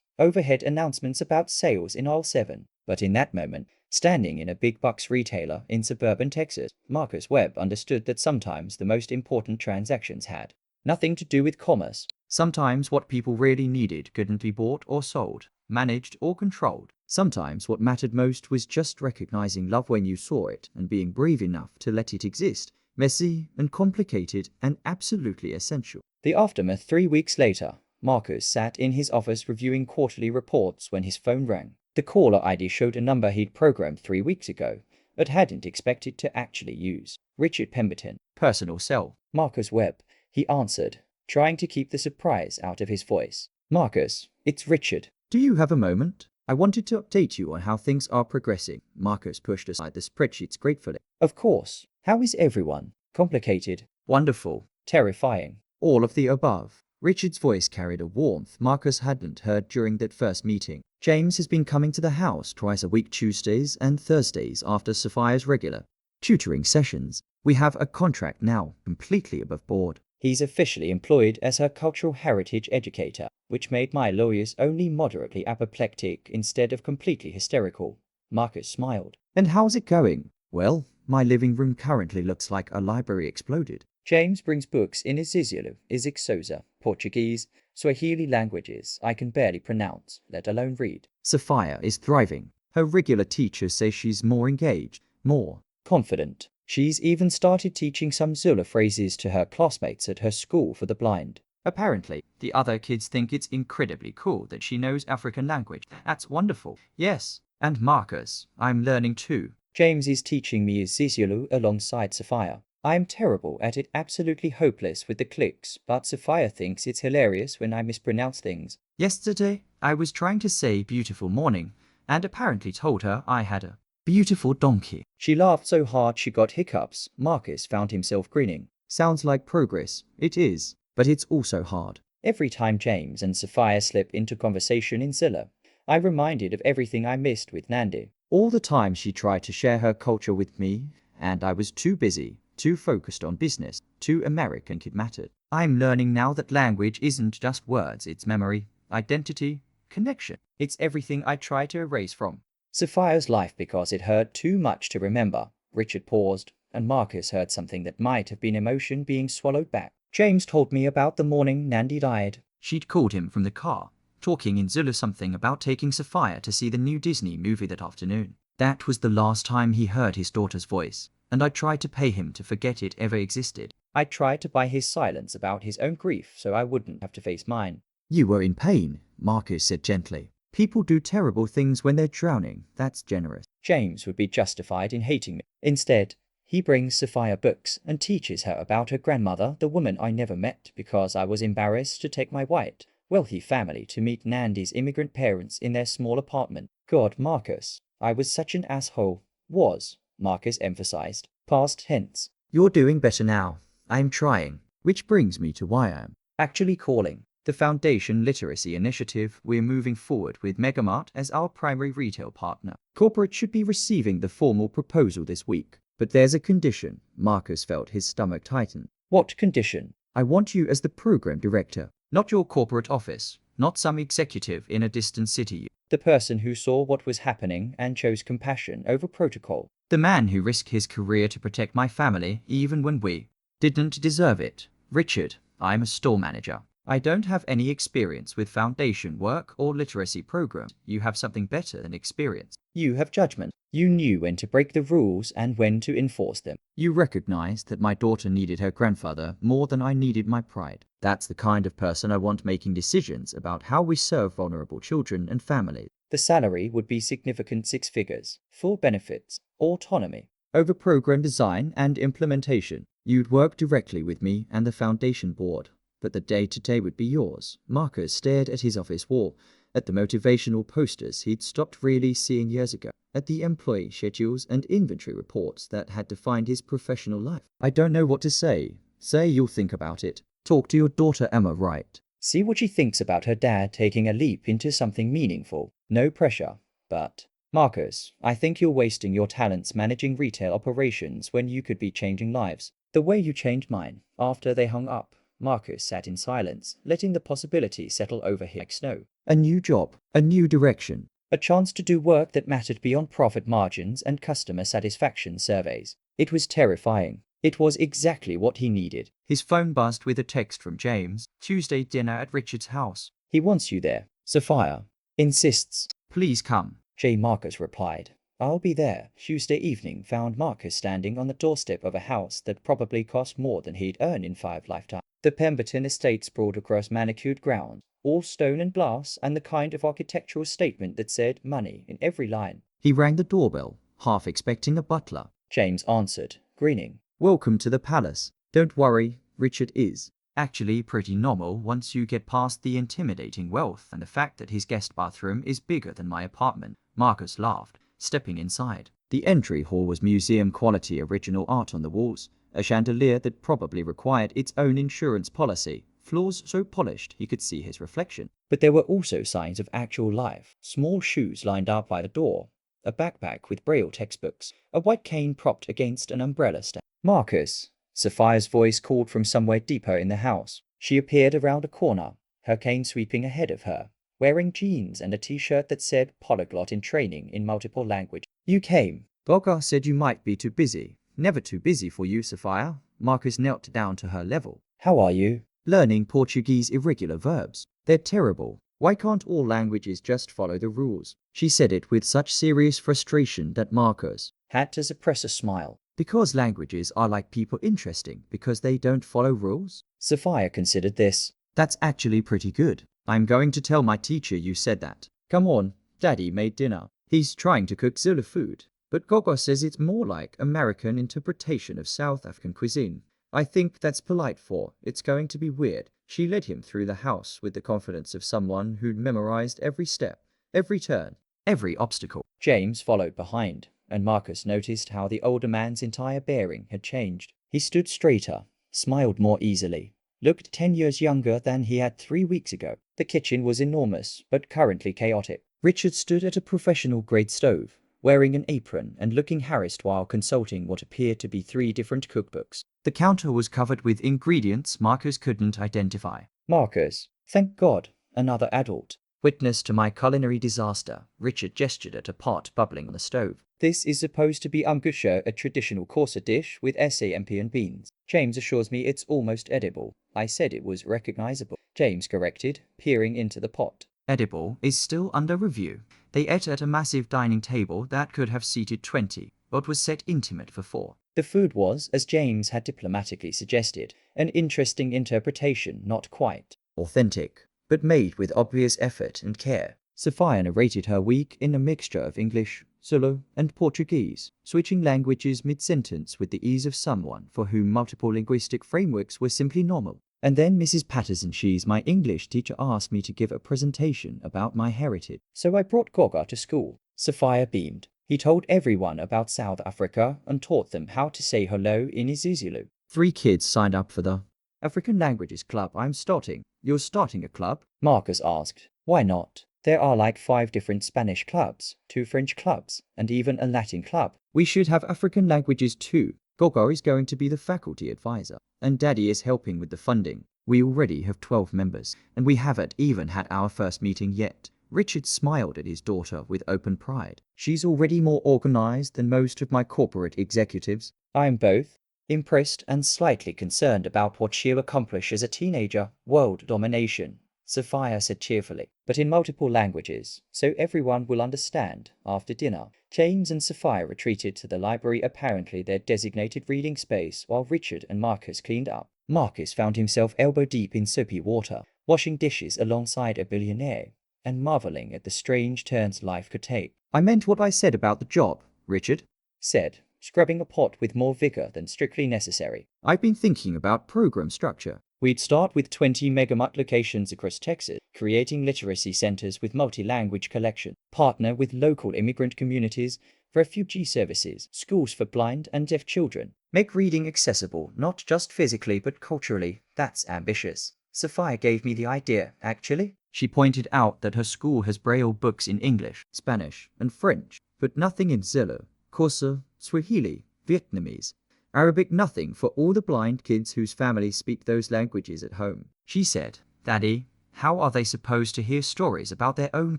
overhead announcements about sales in aisle 7. But in that moment, standing in a big box retailer in suburban Texas, Marcus Webb understood that sometimes the most important transactions had nothing to do with commerce. Sometimes what people really needed couldn't be bought or sold, managed or controlled. Sometimes what mattered most was just recognizing love when you saw it and being brave enough to let it exist. Messy and complicated and absolutely essential. The aftermath. 3 weeks later, Marcus sat in his office reviewing quarterly reports when his phone rang. The caller ID showed a number he'd programmed 3 weeks ago, but hadn't expected to actually use. Richard Pemberton, personal cell. Marcus Webb, he answered, trying to keep the surprise out of his voice. Marcus, it's Richard. Do you have a moment? I wanted to update you on how things are progressing. Marcus pushed aside the spreadsheets gratefully. Of course. How is everyone? Complicated. Wonderful. Terrifying. All of the above. Richard's voice carried a warmth Marcus hadn't heard during that first meeting. James has been coming to the house twice a week, Tuesdays and Thursdays after Sophia's regular tutoring sessions. We have a contract now, completely above board. He's officially employed as her cultural heritage educator, which made my lawyers only moderately apoplectic instead of completely hysterical. Marcus smiled. And how's it going? Well, my living room currently looks like a library exploded. James brings books in Isiziulu, Isixosa, Portuguese, Swahili languages I can barely pronounce, let alone read. Sophia is thriving. Her regular teachers say she's more engaged, more confident. She's even started teaching some Zulu phrases to her classmates at her school for the blind. Apparently, the other kids think it's incredibly cool that she knows African language. That's wonderful. Yes, and Marcus, I'm learning too. James is teaching me Isiziulu alongside Sophia. I'm terrible at it, absolutely hopeless with the clicks, but Sophia thinks it's hilarious when I mispronounce things. Yesterday, I was trying to say beautiful morning, and apparently told her I had a beautiful donkey. She laughed so hard she got hiccups. Marcus found himself grinning. Sounds like progress. It is, but it's also hard. Every time James and Sophia slip into conversation in Zilla, I'm reminded of everything I missed with Nandi. All the time she tried to share her culture with me, and I was too busy, too focused on business, too American kid mattered. I'm learning now that language isn't just words, it's memory, identity, connection. It's everything I try to erase from Sophia's life because it hurt too much to remember. Richard paused, and Marcus heard something that might have been emotion being swallowed back. James told me about the morning Nandi died. She'd called him from the car, talking in Zulu something about taking Sophia to see the new Disney movie that afternoon. That was the last time he heard his daughter's voice, and I tried to pay him to forget it ever existed. I tried to buy his silence about his own grief so I wouldn't have to face mine. You were in pain, Marcus said gently. People do terrible things when they're drowning. That's generous. James would be justified in hating me. Instead, he brings Sophia books and teaches her about her grandmother, the woman I never met because I was embarrassed to take my white, wealthy family to meet Nandi's immigrant parents in their small apartment. God, Marcus, I was such an asshole. Was, Marcus emphasized. Past tense. You're doing better now. I'm trying. Which brings me to why I'm actually calling. The Foundation Literacy Initiative. We're moving forward with Megamart as our primary retail partner. Corporate should be receiving the formal proposal this week. But there's a condition. Marcus felt his stomach tighten. What condition? I want you as the program director. Not your corporate office. Not some executive in a distant city. The person who saw what was happening and chose compassion over protocol. The man who risked his career to protect my family even when we didn't deserve it. Richard, I'm a store manager. I don't have any experience with foundation work or literacy programs. You have something better than experience. You have judgment. You knew when to break the rules and when to enforce them. You recognized that my daughter needed her grandfather more than I needed my pride. That's the kind of person I want making decisions about how we serve vulnerable children and families. The salary would be significant 6 figures, full benefits, autonomy. Over program design and implementation, you'd work directly with me and the foundation board. But the day-to-day would be yours. Marcus stared at his office wall, at the motivational posters he'd stopped really seeing years ago, at the employee schedules and inventory reports that had defined his professional life. I don't know what to say. Say you'll think about it. Talk to your daughter Emma, right? See what she thinks about her dad taking a leap into something meaningful. No pressure, but... Marcus, I think you're wasting your talents managing retail operations when you could be changing lives. The way you changed mine, after they hung up. Marcus sat in silence, letting the possibility settle over him like snow. A new job, a new direction, a chance to do work that mattered beyond profit margins and customer satisfaction surveys. It was terrifying. It was exactly what he needed. His phone buzzed with a text from James. Tuesday dinner at Richard's house. He wants you there. Sophia insists. Please come. Marcus replied. I'll be there. Tuesday evening found Marcus standing on the doorstep of a house that probably cost more than he'd earned in 5 lifetimes. The Pemberton estate sprawled across manicured ground, all stone and glass, and the kind of architectural statement that said money in every line. He rang the doorbell, half expecting a butler. James answered, grinning. Welcome to the palace. Don't worry, Richard is actually pretty normal once you get past the intimidating wealth and the fact that his guest bathroom is bigger than my apartment. Marcus laughed, stepping inside. The entry hall was museum-quality original art on the walls, a chandelier that probably required its own insurance policy, floors so polished he could see his reflection. But there were also signs of actual life. Small shoes lined up by the door, a backpack with Braille textbooks, a white cane propped against an umbrella stand. Marcus! Sophia's voice called from somewhere deeper in the house. She appeared around a corner, her cane sweeping ahead of her, wearing jeans and a t-shirt that said polyglot in training in multiple languages. You came. Bogart said you might be too busy. Never too busy for you, Sophia. Marcus knelt down to her level. How are you? Learning Portuguese irregular verbs. They're terrible. Why can't all languages just follow the rules? She said it with such serious frustration that Marcus had to suppress a smile. Because languages are like people, interesting because they don't follow rules? Sophia considered this. That's actually pretty good. I'm going to tell my teacher you said that. Come on, Daddy made dinner. He's trying to cook Zulu food, but Gogo says it's more like American interpretation of South African cuisine. I think that's polite for, it's going to be weird. She led him through the house with the confidence of someone who'd memorized every step, every turn, every obstacle. James followed behind, and Marcus noticed how the older man's entire bearing had changed. He stood straighter, smiled more easily, looked 10 years younger than he had 3 weeks ago. The kitchen was enormous, but currently chaotic. Richard stood at a professional-grade stove, wearing an apron and looking harassed while consulting what appeared to be 3 different cookbooks. The counter was covered with ingredients Marcus couldn't identify. Marcus, thank God, another adult. Witness to my culinary disaster, Richard gestured at a pot bubbling on the stove. This is supposed to be umgusha, a traditional Xhosa dish with samp and beans. James assures me it's almost edible. I said it was recognizable. James corrected, peering into the pot. Edible is still under review. They ate at a massive dining table that could have seated 20, but was set intimate for 4. The food was, as James had diplomatically suggested, an interesting interpretation, not quite authentic, but made with obvious effort and care. Sophia narrated her week in a mixture of English, Zulu, and Portuguese, switching languages mid-sentence with the ease of someone for whom multiple linguistic frameworks were simply normal. And then Mrs. Patterson, she's my English teacher, asked me to give a presentation about my heritage. So I brought Goga to school. Sophia beamed. He told everyone about South Africa and taught them how to say hello in isiZulu. 3 kids signed up for the African Languages Club I'm starting. You're starting a club? Marcus asked. Why not? There are like 5 different Spanish clubs, 2 French clubs, and even a Latin club. We should have African languages too. Gogo is going to be the faculty advisor, and Daddy is helping with the funding. We already have 12 members, and we haven't even had our first meeting yet. Richard smiled at his daughter with open pride. She's already more organized than most of my corporate executives. I'm both. Impressed and slightly concerned about what she'll accomplish as a teenager, world domination, Sophia said cheerfully, but in multiple languages, so everyone will understand. After dinner, James and Sophia retreated to the library, apparently their designated reading space, while Richard and Marcus cleaned up. Marcus found himself elbow-deep in soapy water, washing dishes alongside a billionaire, and marveling at the strange turns life could take. "I meant what I said about the job," Richard said, scrubbing a pot with more vigor than strictly necessary. "I've been thinking about program structure. We'd start with 20 megamart locations across Texas, creating literacy centers with multi-language collection, partner with local immigrant communities, refugee services, schools for blind and deaf children. Make reading accessible, not just physically but culturally. That's ambitious. Sophia gave me the idea, actually." She pointed out that her school has Braille books in English, Spanish, and French, but nothing in Zulu, Xhosa, Swahili, Vietnamese, Arabic, nothing for all the blind kids whose families speak those languages at home. She said, "Daddy, how are they supposed to hear stories about their own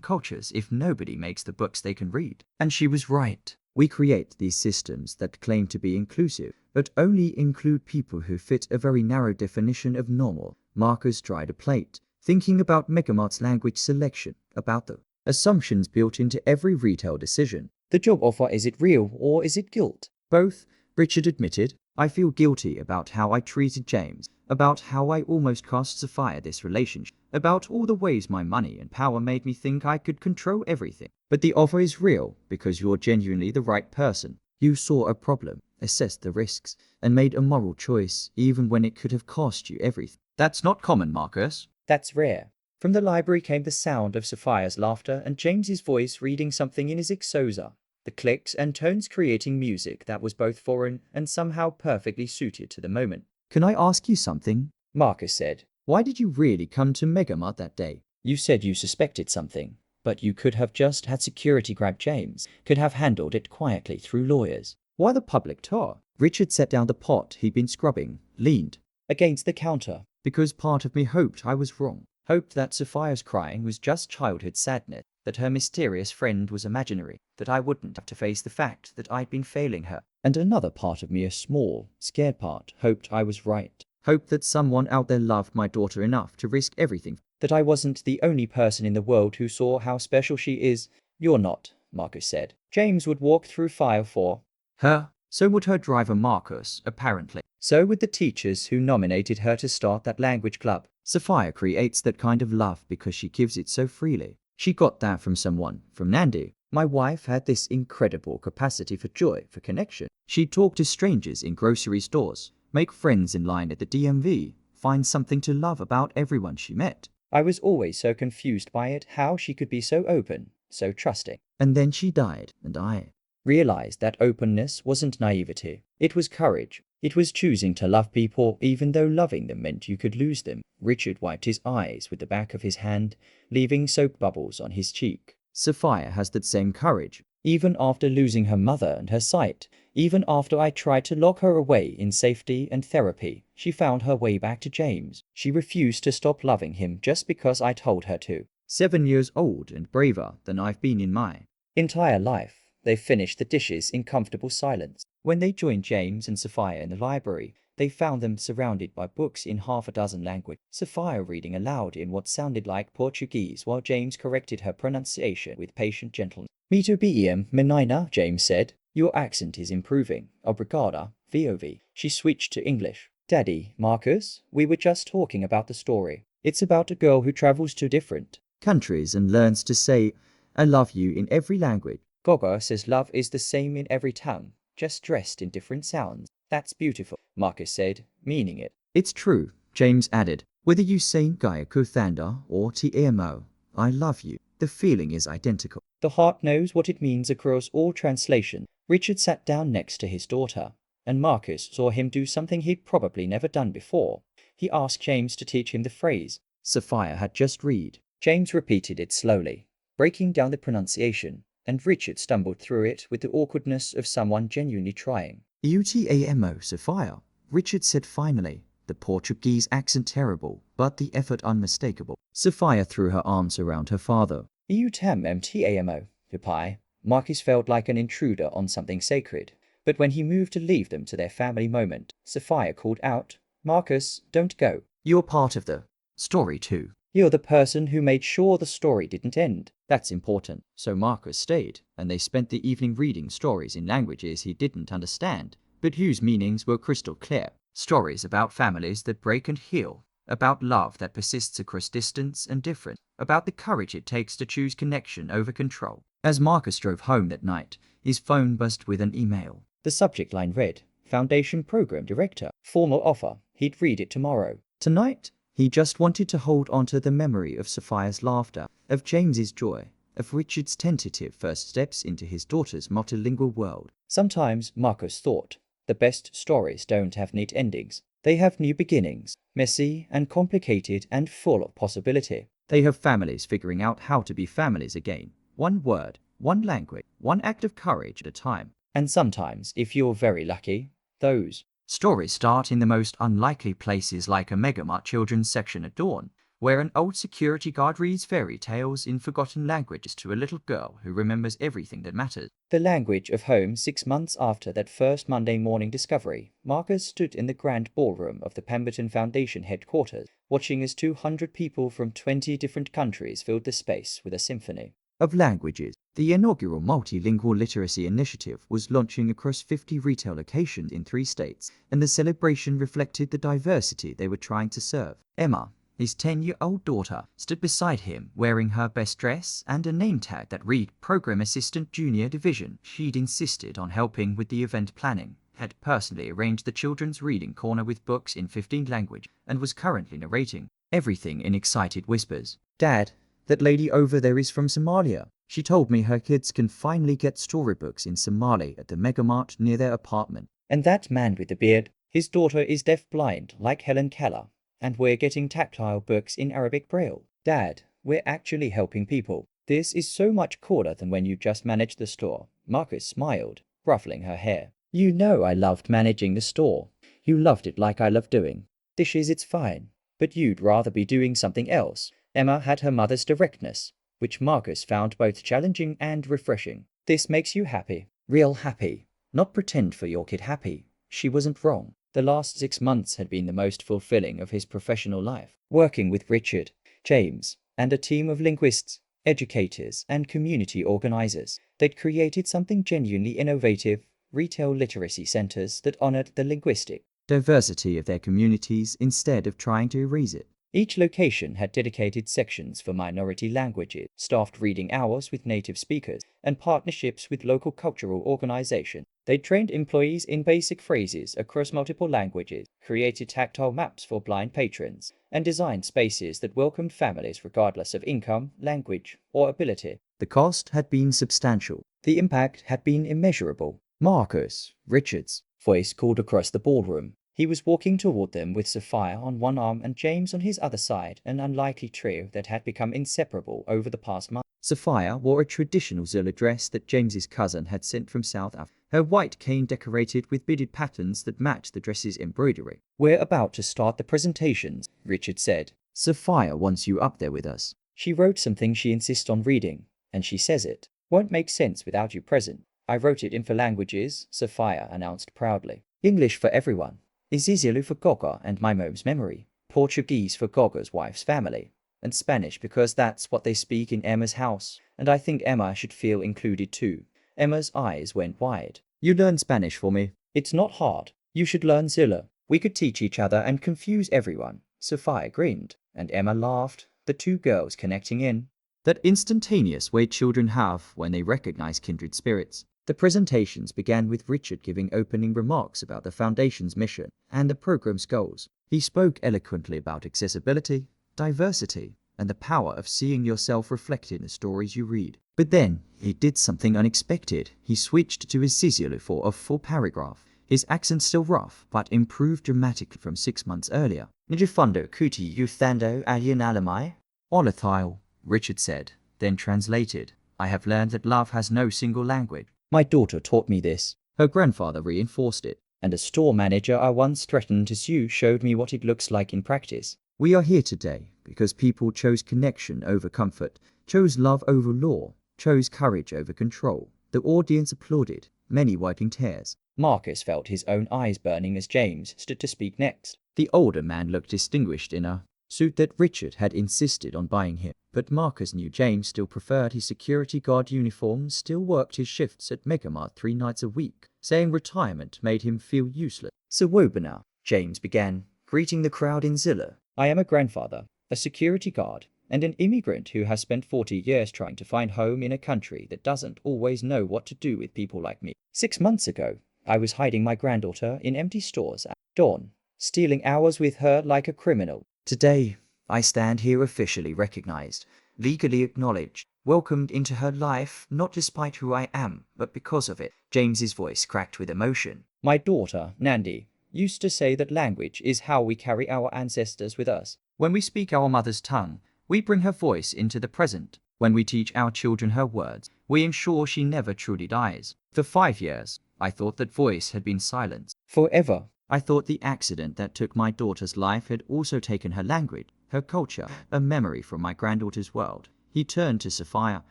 cultures if nobody makes the books they can read?" And she was right. We create these systems that claim to be inclusive, but only include people who fit a very narrow definition of normal. Marcus tried a plate, thinking about Megamart's language selection, about the assumptions built into every retail decision. "The job offer, is it real or is it guilt?" "Both," Richard admitted. "I feel guilty about how I treated James, about how I almost cost Sophia this relationship, about all the ways my money and power made me think I could control everything. But the offer is real because you're genuinely the right person. You saw a problem, assessed the risks, and made a moral choice even when it could have cost you everything." "That's not common, Marcus." "That's rare." From the library came the sound of Sophia's laughter and James's voice reading something in his Xhosa, the clicks and tones creating music that was both foreign and somehow perfectly suited to the moment. "Can I ask you something?" Marcus said. "Why did you really come to Megamart that day? You said you suspected something, but you could have just had security grab James, could have handled it quietly through lawyers. Why the public tour?" Richard set down the pot he'd been scrubbing, leaned against the counter. "Because part of me hoped I was wrong. Hoped that Sophia's crying was just childhood sadness, that her mysterious friend was imaginary, that I wouldn't have to face the fact that I'd been failing her. And another part of me, a small, scared part, hoped I was right. Hoped that someone out there loved my daughter enough to risk everything, that I wasn't the only person in the world who saw how special she is." "You're not," Marcus said. "James would walk through fire for her. So would her driver Marcus, apparently. So would the teachers who nominated her to start that language club. Sophia creates that kind of love because she gives it so freely. She got that from someone, from Nandi. My wife had this incredible capacity for joy, for connection. She'd talk to strangers in grocery stores, make friends in line at the DMV, find something to love about everyone she met. I was always so confused by it, how she could be so open, so trusting. And then she died, and I realized that openness wasn't naivety. It was courage. It was choosing to love people even though loving them meant you could lose them." Richard wiped his eyes with the back of his hand, leaving soap bubbles on his cheek. "Sophia has that same courage. Even after losing her mother and her sight, even after I tried to lock her away in safety and therapy, she found her way back to James. She refused to stop loving him just because I told her to. 7 years old and braver than I've been in my entire life." They finished the dishes in comfortable silence. When they joined James and Sophia in the library, they found them surrounded by books in half a dozen languages. Sophia reading aloud in what sounded like Portuguese while James corrected her pronunciation with patient gentleness. "Muito bem, menina," James said. "Your accent is improving. Obrigada, VOV." She switched to English. "Daddy, Marcus, we were just talking about the story. It's about a girl who travels to different countries and learns to say, 'I love you' in every language. Gogo says love is the same in every tongue, just dressed in different sounds. That's beautiful," Marcus said, meaning it. "It's true," James added. "Whether you say Gaia Kuthanda or TMO, I love you, the feeling is identical. The heart knows what it means across all translation." Richard sat down next to his daughter, and Marcus saw him do something he'd probably never done before. He asked James to teach him the phrase Sophia had just read. James repeated it slowly, breaking down the pronunciation, and Richard stumbled through it with the awkwardness of someone genuinely trying. "Utamo, Sophia," Richard said finally, the Portuguese accent terrible, but the effort unmistakable. Sophia threw her arms around her father. "Utamo, Papai." Marcus felt like an intruder on something sacred, But when he moved to leave them to their family moment, Sophia called out, "Marcus, don't go. You're part of the story too. You're the person who made sure the story didn't end." That's important. So Marcus stayed, and they spent the evening reading stories in languages he didn't understand, but whose meanings were crystal clear. Stories about families that break and heal, about love that persists across distance and difference, about the courage it takes to choose connection over control. As Marcus drove home that night, his phone buzzed with an email. The subject line read, "Foundation Program Director, formal offer." He'd read it tomorrow. Tonight, he just wanted to hold onto the memory of Sophia's laughter, of James's joy, of Richard's tentative first steps into his daughter's multilingual world. Sometimes, Marcus thought, the best stories don't have neat endings. They have new beginnings, messy and complicated and full of possibility. They have families figuring out how to be families again. One word, one language, one act of courage at a time. And sometimes, if you're very lucky, those stories start in the most unlikely places, like a Megamart children's section at dawn, where an old security guard reads fairy tales in forgotten languages to a little girl who remembers everything that matters. The language of home. 6 months after that first Monday morning discovery, Marcus stood in the grand ballroom of the Pemberton Foundation headquarters, watching as 200 people from 20 different countries filled the space with a symphony of languages. The inaugural multilingual literacy initiative was launching across 50 retail locations in 3 states, and the celebration reflected the diversity they were trying to serve. Emma, his 10-year-old daughter, stood beside him wearing her best dress and a name tag that read Program Assistant Junior Division. She'd insisted on helping with the event planning, had personally arranged the children's reading corner with books in 15 languages, and was currently narrating everything in excited whispers. "Dad, that lady over there is from Somalia. She told me her kids can finally get storybooks in Somali at the Megamart near their apartment. And that man with the beard, his daughter is deaf-blind like Helen Keller, and we're getting tactile books in Arabic Braille. Dad, we're actually helping people. This is so much cooler than when you just managed the store." Marcus smiled, ruffling her hair. "You know I loved managing the store. You loved it like I love doing dishes. It's fine, but you'd rather be doing something else." Emma had her mother's directness, which Marcus found both challenging and refreshing. "This makes you happy, real happy, not pretend for your kid happy." She wasn't wrong. The last 6 months had been the most fulfilling of his professional life, working with Richard, James, and a team of linguists, educators, and community organizers. They'd created something genuinely innovative, retail literacy centers that honored the linguistic diversity of their communities instead of trying to erase it. Each location had dedicated sections for minority languages, staffed reading hours with native speakers, and partnerships with local cultural organizations. They trained employees in basic phrases across multiple languages, created tactile maps for blind patrons, and designed spaces that welcomed families regardless of income, language, or ability. The cost had been substantial. The impact had been immeasurable. Marcus, Richard's voice called across the ballroom. He was walking toward them with Sophia on one arm and James on his other side, an unlikely trio that had become inseparable over the past month. Sophia wore a traditional Zulu dress that James's cousin had sent from South Africa, her white cane decorated with beaded patterns that matched the dress's embroidery. "We're about to start the presentations," Richard said. "Sophia wants you up there with us. She wrote something she insists on reading, and she says it won't make sense without you present." "I wrote it in 4 languages," Sophia announced proudly. "English for everyone, Isizilu for Goga and my mom's memory, Portuguese for Goga's wife's family, and Spanish because that's what they speak in Emma's house, and I think Emma should feel included too." Emma's eyes went wide. "You learn Spanish for me. It's not hard. You should learn Zulu. We could teach each other and confuse everyone." Sophia grinned, and Emma laughed, the 2 girls connecting in that instantaneous way children have when they recognize kindred spirits. The presentations began with Richard giving opening remarks about the Foundation's mission and the program's goals. He spoke eloquently about accessibility, diversity, and the power of seeing yourself reflected in the stories you read. But then, he did something unexpected. He switched to his Isizilu for a full paragraph. His accent still rough, but improved dramatically from 6 months earlier. "Nijifundo kuti uthando alinalamai?" "Olathile," Richard said, then translated. "I have learned that love has no single language. My daughter taught me this. Her grandfather reinforced it. And a store manager I once threatened to sue showed me what it looks like in practice. We are here today because people chose connection over comfort, chose love over law, chose courage over control." The audience applauded, many wiping tears. Marcus felt his own eyes burning as James stood to speak next. The older man looked distinguished in a suit that Richard had insisted on buying him, but Marcus knew James still preferred his security guard uniform, still worked his shifts at Megamart 3 nights a week, saying retirement made him feel useless. "Sir Woburner," James began, greeting the crowd in Zilla. "I am a grandfather, a security guard, and an immigrant who has spent 40 years trying to find home in a country that doesn't always know what to do with people like me. 6 months ago, I was hiding my granddaughter in empty stores at dawn, stealing hours with her like a criminal. Today, I stand here officially recognized, legally acknowledged, welcomed into her life, not despite who I am, but because of it." James's voice cracked with emotion. "My daughter, Nandi, used to say that language is how we carry our ancestors with us. When we speak our mother's tongue, we bring her voice into the present. When we teach our children her words, we ensure she never truly dies. For 5 years, I thought that voice had been silenced. Forever. I thought the accident that took my daughter's life had also taken her language, her culture, a memory from my granddaughter's world." He turned to Sophia,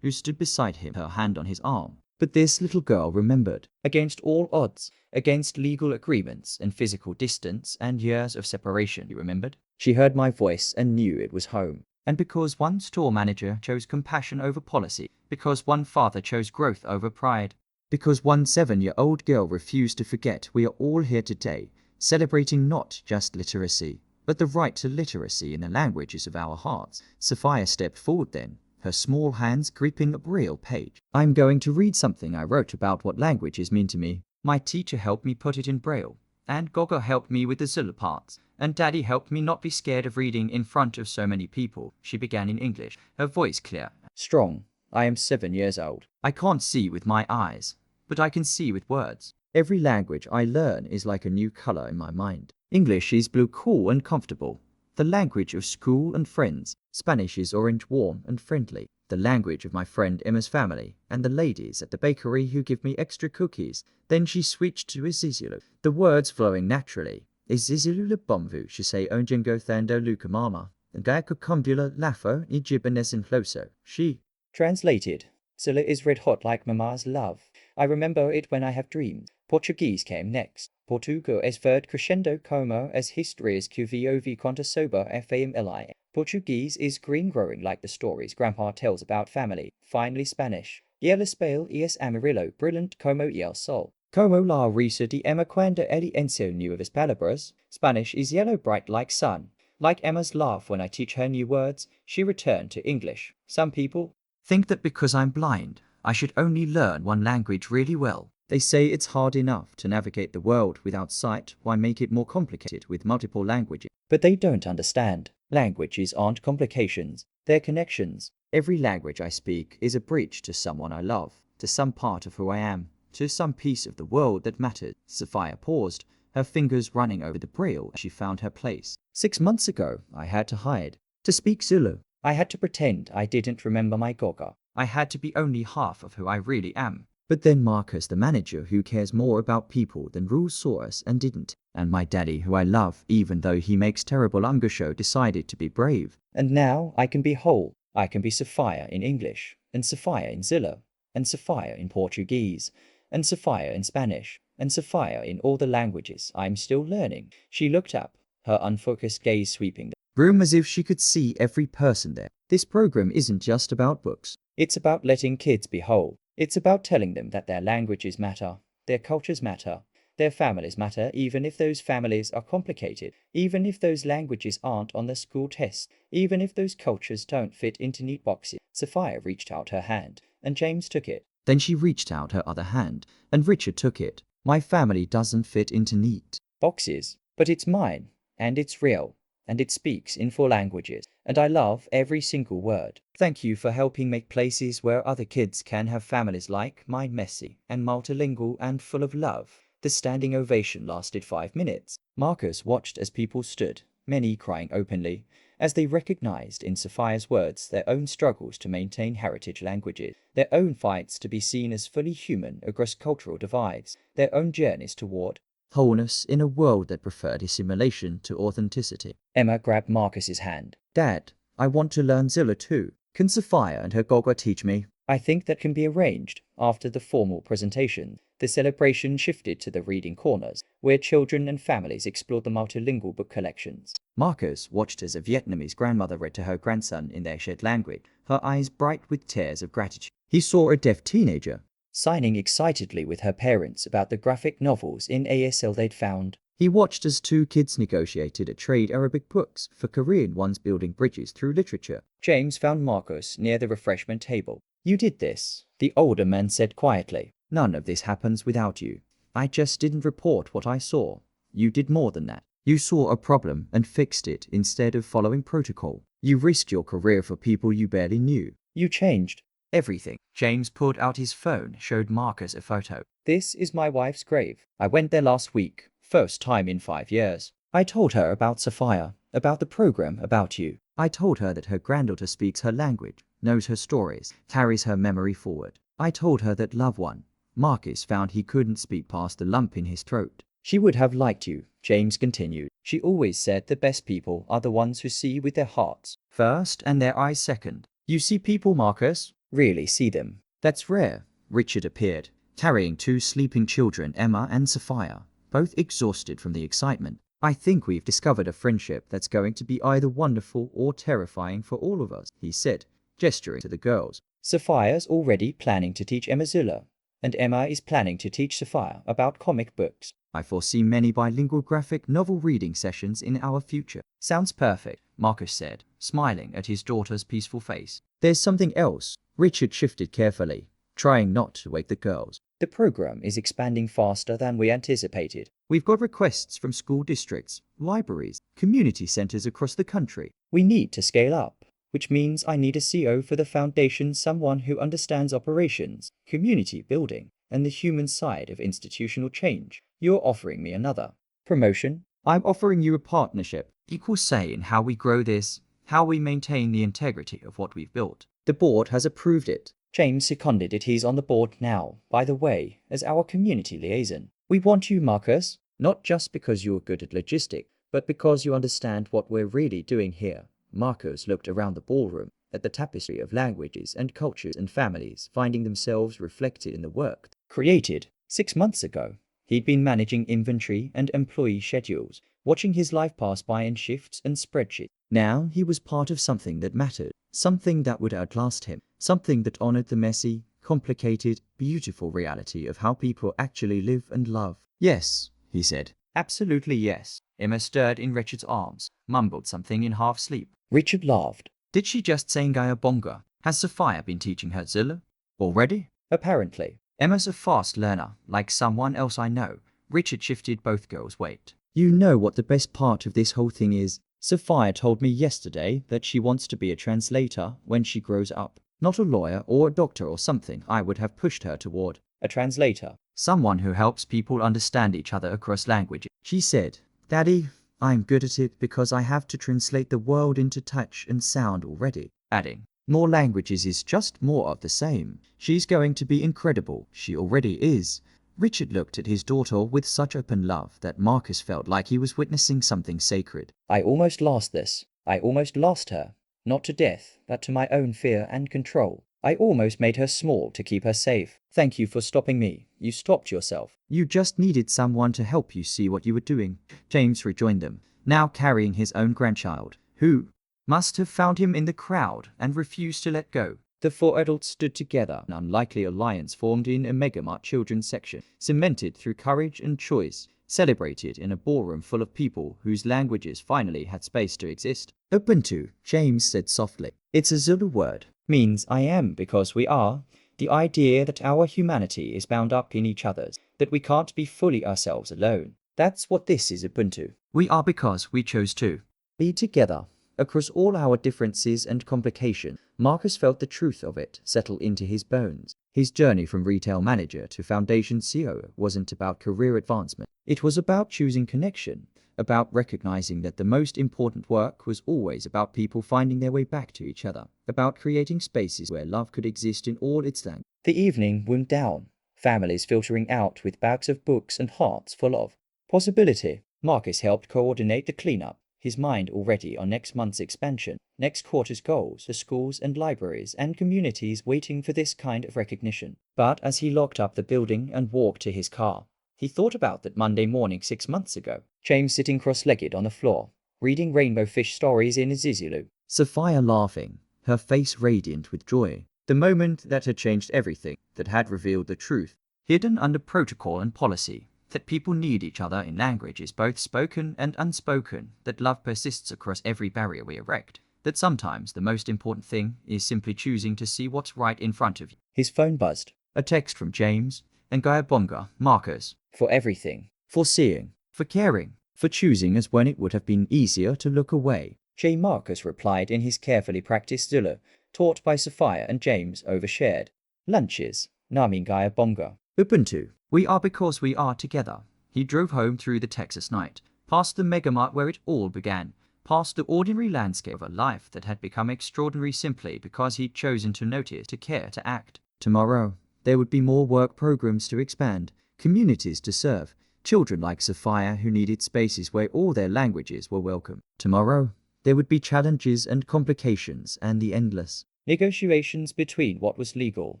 who stood beside him, her hand on his arm. But this little girl remembered. Against all odds, against legal agreements and physical distance and years of separation, she remembered. She heard my voice and knew it was home. And because one store manager chose compassion over policy, because one father chose growth over pride, because one 7-year-old girl refused to forget, we are all here today, celebrating not just literacy, but the right to literacy in the languages of our hearts. Sophia stepped forward then, her small hands gripping a braille page. "I'm going to read something I wrote about what languages mean to me. My teacher helped me put it in braille, and Gogo helped me with the Zilla parts, and Daddy helped me not be scared of reading in front of so many people." She began in English, her voice clear, strong. "I am 7 years old. I can't see with my eyes, but I can see with words. Every language I learn is like a new color in my mind. English is blue, cool and comfortable, the language of school and friends. Spanish is orange, warm and friendly, the language of my friend Emma's family and the ladies at the bakery who give me extra cookies." Then she switched to Isizilu, the words flowing naturally. "Isizilu le bomvu, she say onjengo thando lukamama, and gayakukumbula lafo ijibanes infloso." She translated. "Zilla is red hot like Mama's love. I remember it when I have dreams." Portuguese came next. "Portugal es verde crescendo como as historias que vi conta sober famili." Portuguese is green growing like the stories Grandpa tells about family. Finally Spanish. "El español es amarillo brilliant como el sol. Como la risa de Emma cuando ella enseñó nuevas palabras." Spanish is yellow bright like sun. Like Emma's laugh when I teach her new words. She returned to English. "Some people think that because I'm blind, I should only learn one language really well. They say it's hard enough to navigate the world without sight, why make it more complicated with multiple languages? But they don't understand. Languages aren't complications, they're connections. Every language I speak is a bridge to someone I love, to some part of who I am, to some piece of the world that matters." Sophia paused, her fingers running over the braille as she found her place. 6 months ago, I had to hide. To speak Zulu, I had to pretend I didn't remember my Goga. I had to be only half of who I really am. But then Marcus, the manager who cares more about people than rules, saw us and didn't. And my daddy, who I love, even though he makes terrible show, decided to be brave. And now I can be whole. I can be Sophia in English, and Sophia in Zilla, and Sophia in Portuguese, and Sophia in Spanish, and Sophia in all the languages I'm still learning. She looked up, her unfocused gaze sweeping the room as if she could see every person there. "This program isn't just about books. It's about letting kids be whole. It's about telling them that their languages matter, their cultures matter, their families matter, even if those families are complicated, even if those languages aren't on the school test, even if those cultures don't fit into neat boxes." Sophia reached out her hand, and James took it. Then she reached out her other hand, and Richard took it. "My family doesn't fit into neat boxes, but it's mine, and it's real, and it speaks in 4 languages, and I love every single word. Thank you for helping make places where other kids can have families like mine messy and multilingual and full of love." The standing ovation lasted 5 minutes. Marcus watched as people stood, many crying openly, as they recognized in Sophia's words their own struggles to maintain heritage languages, their own fights to be seen as fully human across cultural divides, their own journeys toward wholeness in a world that preferred assimilation to authenticity. Emma grabbed Marcus's hand. "Dad, I want to learn Zilla too. Can Sophia and her Goga teach me? I think that can be arranged. After the formal presentation, the celebration shifted to the reading corners, where children and families explored the multilingual book collections. Marcus watched as a Vietnamese grandmother read to her grandson in their shared language, her eyes bright with tears of gratitude. He saw a deaf teenager signing excitedly with her parents about the graphic novels in ASL they'd found. He watched as two kids negotiated a trade Arabic books for Korean ones building bridges through literature. James found Marcus near the refreshment table. You did this, the older man said quietly. None of this happens without you. I just didn't report what I saw. You did more than that. You saw a problem and fixed it instead of following protocol. You risked your career for people you barely knew. You changed everything. James pulled out his phone, showed Marcus a photo. This is my wife's grave. I went there last week. First time in 5 years. I told her about Sapphire, about the program, about you. I told her that her granddaughter speaks her language, knows her stories, carries her memory forward. I told her that loved one. Marcus found he couldn't speak past the lump in his throat. She would have liked you, James continued. She always said the best people are the ones who see with their hearts first and their eyes second. You see people, Marcus? Really see them. That's rare. Richard appeared, carrying two sleeping children, Emma and Sapphire, both exhausted from the excitement. I think we've discovered a friendship that's going to be either wonderful or terrifying for all of us, he said, gesturing to the girls. Sapphire's already planning to teach Emma Zilla, and Emma is planning to teach Sapphire about comic books. I foresee many bilingual graphic novel reading sessions in our future. Sounds perfect, Marcus said, smiling at his daughter's peaceful face. There's something else. Richard shifted carefully, trying not to wake the girls. The program is expanding faster than we anticipated. We've got requests from school districts, libraries, community centers across the country. We need to scale up, which means I need a CEO for the foundation, someone who understands operations, community building, and the human side of institutional change. You're offering me another promotion? I'm offering you a partnership, equal say in how we grow this, how we maintain the integrity of what we've built. The board has approved it. James seconded it. He's on the board now, by the way, as our community liaison. We want you, Marcus, not just because you're good at logistics, but because you understand what we're really doing here. Marcus looked around the ballroom, at the tapestry of languages and cultures and families finding themselves reflected in the work created 6 months ago. He'd been managing inventory and employee schedules, watching his life pass by in shifts and spreadsheets. Now he was part of something that mattered, something that would outlast him, something that honored the messy, complicated, beautiful reality of how people actually live and love. Yes, he said. Absolutely yes. Emma stirred in Richard's arms, mumbled something in half sleep. Richard laughed. Did she just say Bonga? Has Sapphire been teaching her Zilla already? Apparently. Emma's a fast learner, like someone else I know. Richard shifted both girls' weight. You know what the best part of this whole thing is? Sapphire told me yesterday that she wants to be a translator when she grows up. Not a lawyer or a doctor or something I would have pushed her toward. A translator. Someone who helps people understand each other across languages. She said, Daddy, I'm good at it because I have to translate the world into touch and sound already. Adding, more languages is just more of the same. She's going to be incredible. She already is. Richard looked at his daughter with such open love that Marcus felt like he was witnessing something sacred. I almost lost this. I almost lost her. Not to death, but to my own fear and control. I almost made her small to keep her safe. Thank you for stopping me. You stopped yourself. You just needed someone to help you see what you were doing. James rejoined them, now carrying his own grandchild, who must have found him in the crowd and refused to let go. The four adults stood together. An unlikely alliance formed in a Megamart children's section, cemented through courage and choice, celebrated in a ballroom full of people whose languages finally had space to exist. Ubuntu, James said softly. It's a Zulu word. Means I am because we are. The idea that our humanity is bound up in each other's, that we can't be fully ourselves alone. That's what this is, Ubuntu. We are because we chose to be together. Across all our differences and complication, Marcus felt the truth of it settle into his bones. His journey from retail manager to foundation CEO wasn't about career advancement. It was about choosing connection, about recognizing that the most important work was always about people finding their way back to each other, about creating spaces where love could exist in all its length. The evening wound down, families filtering out with bags of books and hearts full of possibility. Marcus helped coordinate the cleanup, his mind already on next month's expansion, next quarter's goals for schools and libraries and communities waiting for this kind of recognition. But as he locked up the building and walked to his car, he thought about that Monday morning 6 months ago. James sitting cross-legged on the floor, reading rainbow fish stories in his Zulu. Sophia laughing, her face radiant with joy. The moment that had changed everything, that had revealed the truth, hidden under protocol and policy, that people need each other in languages both spoken and unspoken, that love persists across every barrier we erect, that sometimes the most important thing is simply choosing to see what's right in front of you. His phone buzzed. A text from James and Gayabonga, Marcus. For everything. For seeing. For caring. For choosing as when it would have been easier to look away. J. Marcus replied in his carefully practiced Zulu, taught by Sophia and James over shared lunches. Nami Gayabonga. Ubuntu. We are because we are together. He drove home through the Texas night, past the megamart where it all began, past the ordinary landscape of a life that had become extraordinary simply because he'd chosen to notice, to care, to act. Tomorrow, there would be more work programs to expand, communities to serve, children like Sophia who needed spaces where all their languages were welcome. Tomorrow, there would be challenges and complications and the endless negotiations between what was legal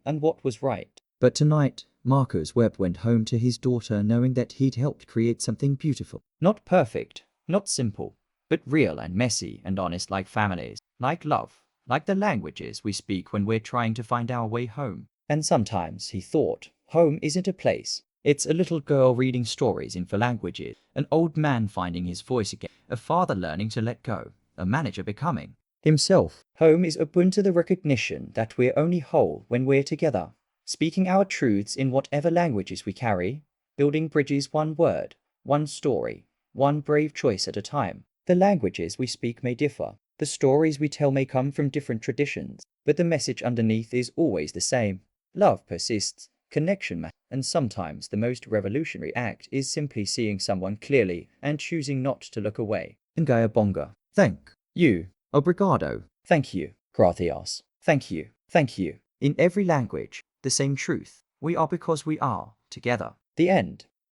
and what was right. But tonight, Marcus Webb went home to his daughter knowing that he'd helped create something beautiful. Not perfect, not simple, but real and messy and honest, like families, like love, like the languages we speak when we're trying to find our way home. And sometimes, he thought, home isn't a place. It's a little girl reading stories in 4 languages, an old man finding his voice again, a father learning to let go, a manager becoming himself. Home is open to the recognition that we're only whole when we're together, speaking our truths in whatever languages we carry, building bridges one word, one story, one brave choice at a time. The languages we speak may differ, the stories we tell may come from different traditions, but the message underneath is always the same. Love persists, connection matters, and sometimes the most revolutionary act is simply seeing someone clearly and choosing not to look away. Ngayabonga. Thank you. Obrigado. Thank you. Gracias. Thank you. Thank you. In every language, the same truth. We are because we are together. The end.